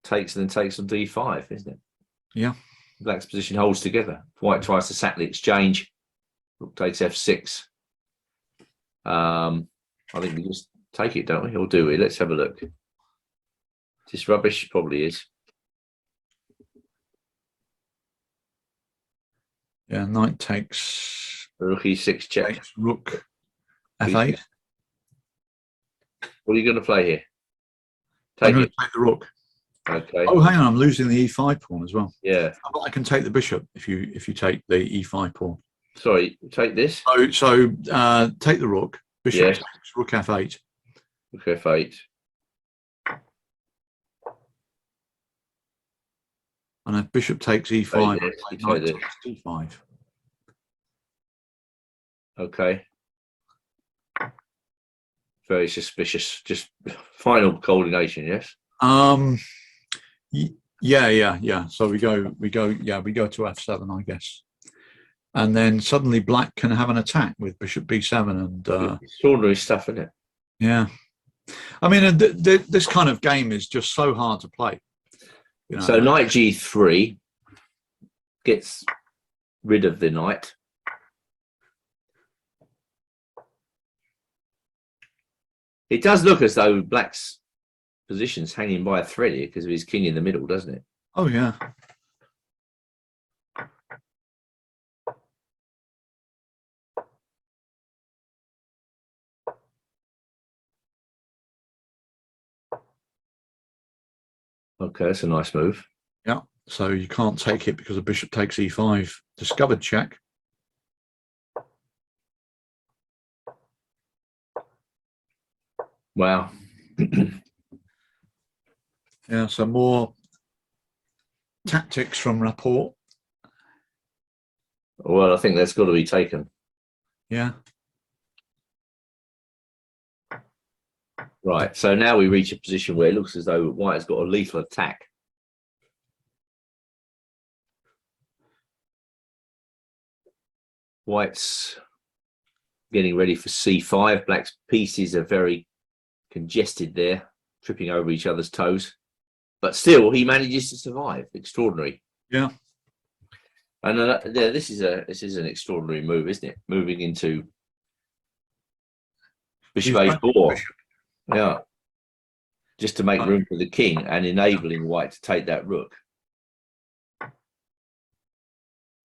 takes and then takes on d5, isn't it? Yeah. Black's position holds together. White tries to sack the exchange. Rook takes f6. I think we just take it, don't we? Or do we? Let's have a look. Is this rubbish? Probably is. Yeah, knight takes. Rook e6 check. Takes rook f8. What are you going to play here? I'm going to take the rook. Okay. Oh, hang on, I'm losing the e5 pawn as well. Yeah. I can take the bishop if you take the e5 pawn. Sorry, take this. So take the rook. Bishop yes. takes rook f8. Rook f8. And if bishop takes e5, knight takes d5. Okay. Very suspicious. Just final coordination, yes. Yeah. So we go to f7, I guess. And then suddenly black can have an attack with bishop b7 and extraordinary stuff, isn't it? Yeah. I mean, this kind of game is just so hard to play. You know? So knight g3 gets rid of the knight. It does look as though black's position's hanging by a thread here because of his king in the middle, doesn't it? Oh, yeah. Okay, that's a nice move. Yeah, so you can't take it because the bishop takes e5. Discovered check. Wow. Yeah, so more tactics from Rapport. Well, I think that's got to be taken. Yeah. Right. So now we reach a position where it looks as though white has got a lethal attack. White's getting ready for c5. Black's pieces are very congested there, tripping over each other's toes. But still, he manages to survive. Extraordinary. Yeah. And this is an extraordinary move, isn't it? Moving into bishop a4. Yeah. Just to make room for the king and enabling white to take that rook.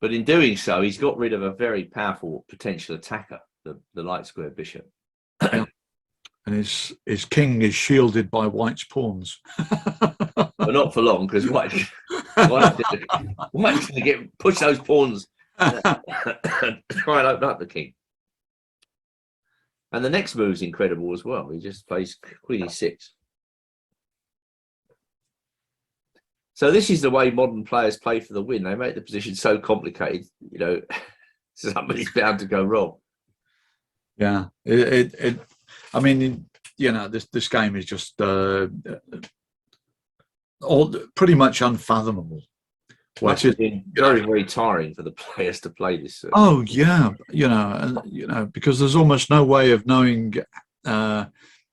But in doing so, he's got rid of a very powerful potential attacker, the light square bishop. Yeah. And his king is shielded by white's pawns. But not for long, because white's going to push those pawns and try and open up the king. And the next move's incredible as well. He just plays queen e6. So this is the way modern players play for the win. They make the position so complicated, you know, somebody's bound to go wrong. Yeah, I mean, you know, this game is just all pretty much unfathomable. Must have been very, very tiring for the players to play this. Oh yeah, you know, because there's almost no way of knowing.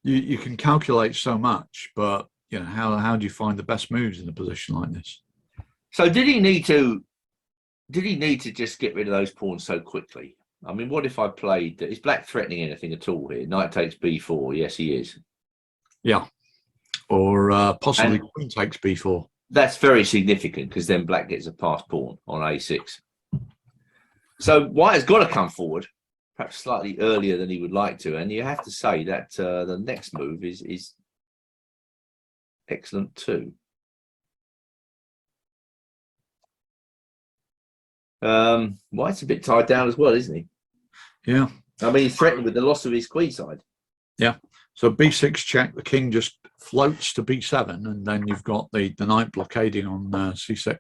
You can calculate so much, but you know, how do you find the best moves in a position like this? So did he need to just get rid of those pawns so quickly? I mean, what if I played? Is black threatening anything at all here? Knight takes b4. Yes, he is. Yeah, or possibly queen takes b4. That's very significant because then black gets a passed pawn on a6. So white has got to come forward, perhaps slightly earlier than he would like to. And you have to say that the next move is excellent too. White's a bit tied down as well, isn't he? Yeah. I mean, he's threatened with the loss of his queen side. Yeah. So b6 check, the king just floats to b7, and then you've got the knight blockading on c6.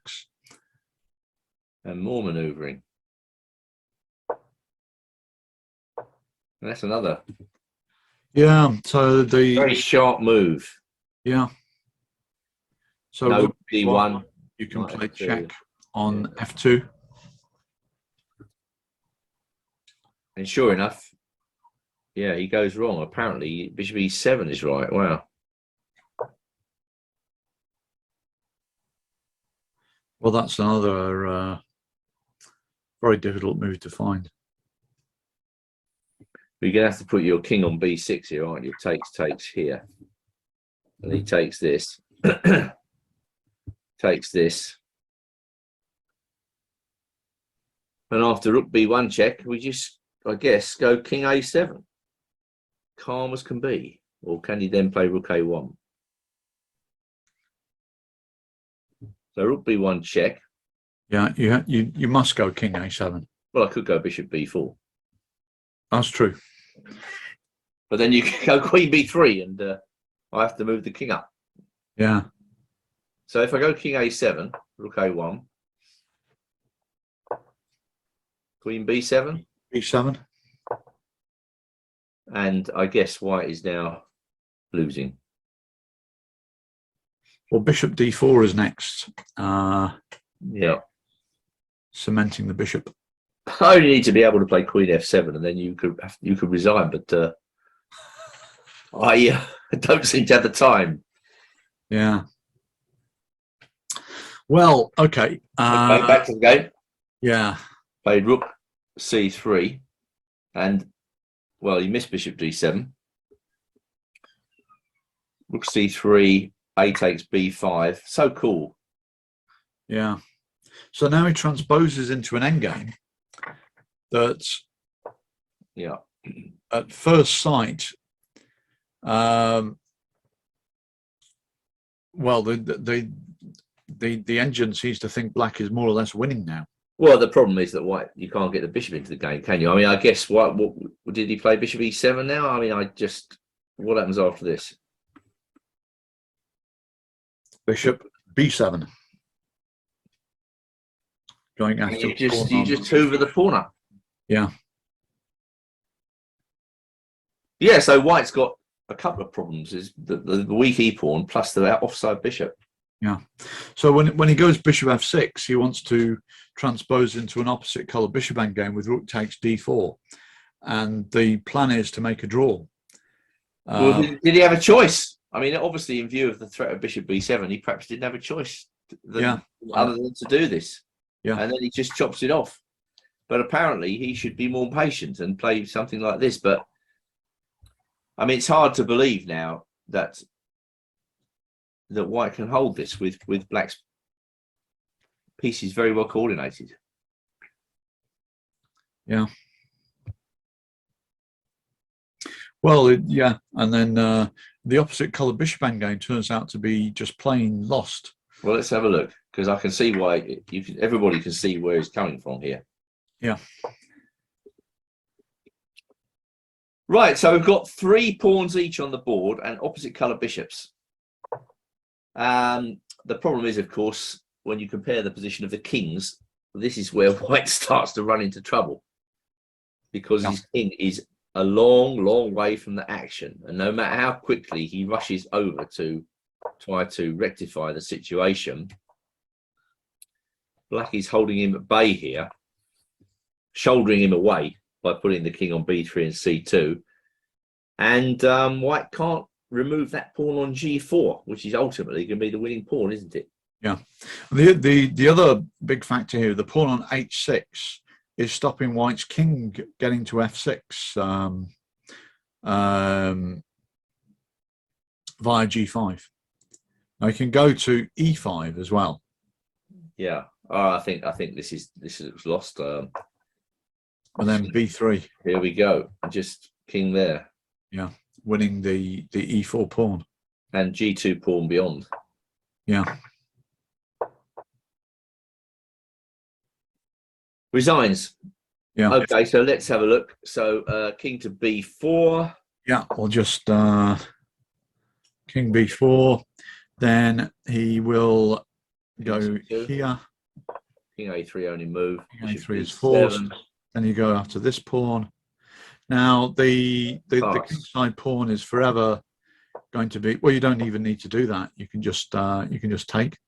And more manoeuvring. And that's another. Yeah. So the very sharp move. Yeah. So no d1. You can play check on f2. And sure enough, yeah, he goes wrong. Apparently, bishop e7 is right. Wow. Well, that's another very difficult move to find. You're going to have to put your king on b6 here, aren't you? Takes here. And he takes this. Takes this. And after rook b1 check, we just, I guess, go king a7. Calm as can be. Or can he then play rook a1? So rook b1 check. Yeah, you must go king a7. Well, I could go bishop b4. That's true. But then you can go queen b3 and I have to move the king up. Yeah. So if I go king a7, rook a1, queen b7. b7. And I guess white is now losing. Well, bishop d4 is next. Yeah. Cementing the bishop. I only need to be able to play queen f7 and then you could resign, but I don't seem to have the time. Yeah. Well, okay. Back to the game. Yeah. Played rook c3 and, well, he missed bishop d7. Rook c3, a takes b5. So cool. Yeah. So now he transposes into an endgame that, yeah, at first sight, well, the engine seems to think black is more or less winning now. Well, the problem is that white, you can't get the bishop into the game, can you? I mean, I guess what did he play bishop e7 now? I mean, what happens after this? Bishop b7. going And after. you just hoover the pawn up. Yeah. Yeah, so White's got a couple of problems: is the weak e pawn plus the offside bishop. Yeah. So when he goes bishop f6, he wants to transpose into an opposite color bishop endgame with rook takes d4, and the plan is to make a draw. Well, did he have a choice? I mean, obviously, in view of the threat of bishop b7, he perhaps didn't have a choice other than to do this. Yeah. And then he just chops it off. But apparently, he should be more patient and play something like this. But I mean, it's hard to believe now that White can hold this with Black's pieces very well coordinated. Yeah. Well, yeah, and then the opposite color bishop endgame turns out to be just plain lost. Well, let's have a look, because I can see why everybody can see where he's coming from here. Yeah. Right, so we've got 3 pawns each on the board and opposite color bishops. The problem is, of course, when you compare the position of the kings, this is where White starts to run into trouble, because his king is a long, long way from the action. And no matter how quickly he rushes over to try to rectify the situation, Black is holding him at bay here, shouldering him away by putting the king on b3 and c2. And White can't remove that pawn on g4, which is ultimately going to be the winning pawn, isn't it? Yeah. The other big factor here, the pawn on h6, is stopping White's king getting to f6 via g5. Now he can go to e5 as well. Yeah. Oh, I think this is lost. And then b3. Here we go. Just king there. Yeah, winning the e4 pawn. And g2 pawn beyond. Yeah. Resigns. Yeah. Okay, so let's have a look. So king to b4. Yeah, we'll just king b4. Then he will go here. King a3 only move. King a3 is forced. Then you go after this pawn. Now the kingside pawn is forever going to be. Well, you don't even need to do that. You can just take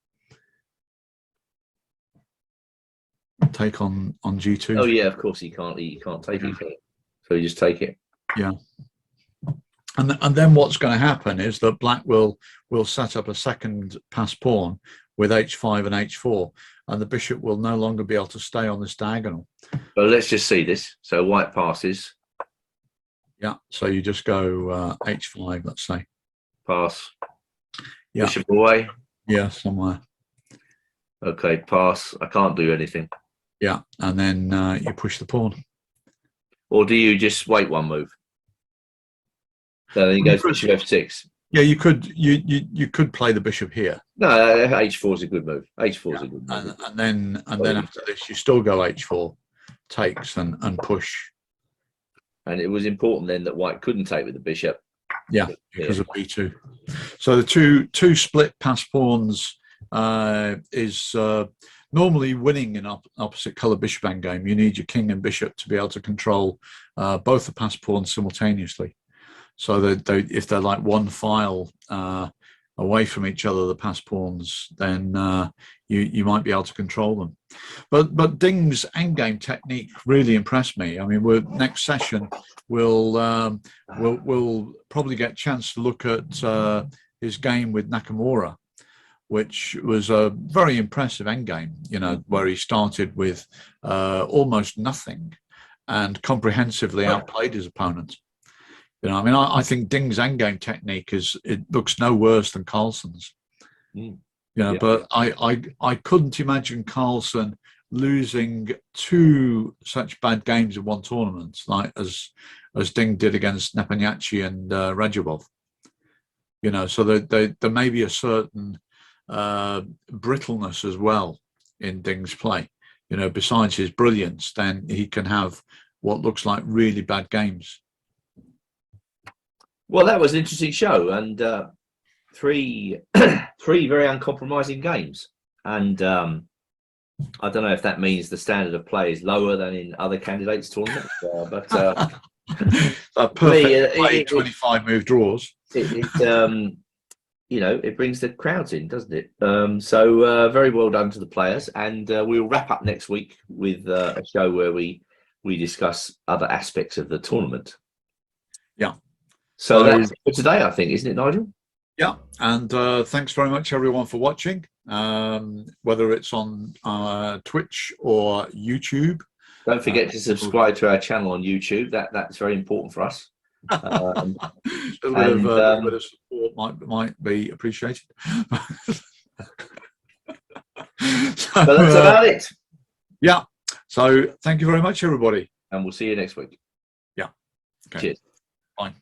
on g2. Oh yeah, of course he can't take it. So you just take it. Yeah. And then what's going to happen is that Black will set up a second pass pawn with h5 and h4, and the bishop will no longer be able to stay on this diagonal. But let's just see this. So White passes. Yeah. So you just go h5, let's say. Pass. Yeah. Bishop away. Yeah, somewhere. Okay, pass. I can't do anything. Yeah, and then you push the pawn. Or do you just wait one move? So then he goes bishop f6. Yeah, you could play the bishop here. No, h4 is a good move. H4 is a good move. And then after this, you still go h4, takes and push. And it was important then that White couldn't take with the bishop. Yeah, because of b2. So the two split pass pawns is normally winning in opposite color bishop endgame. You need your king and bishop to be able to control both the pass pawns simultaneously. So that if they're like one file away from each other, the pass pawns, then you might be able to control them. But Ding's endgame technique really impressed me. I mean, next session we'll probably get a chance to look at his game with Nakamura, which was a very impressive endgame. You know, where he started with almost nothing and comprehensively outplayed his opponent. You know, I mean, I think Ding's endgame technique looks no worse than Carlsen's. You know, yeah. But I couldn't imagine Carlsen losing 2 such bad games in one tournament, like as Ding did against Nepomniachtchi and Radjabov. You know, so there may be a certain brittleness as well in Ding's play. You know, besides his brilliance, then he can have what looks like really bad games. Well, that was an interesting show, and 3 very uncompromising games. And I don't know if that means the standard of play is lower than in other candidates' tournaments, but A for me, perfect 25 move draws. You know, it brings the crowds in, doesn't it? So very well done to the players, and we'll wrap up next week with a show where we discuss other aspects of the tournament. Yeah. So that's it for today, I think, isn't it, Nigel? Yeah, and thanks very much everyone for watching, whether it's on Twitch or YouTube. Don't forget to subscribe to our channel on YouTube. That's very important for us. A little bit of support might be appreciated. So that's about it. Yeah. So thank you very much, everybody. And we'll see you next week. Yeah. Okay. Cheers. Bye.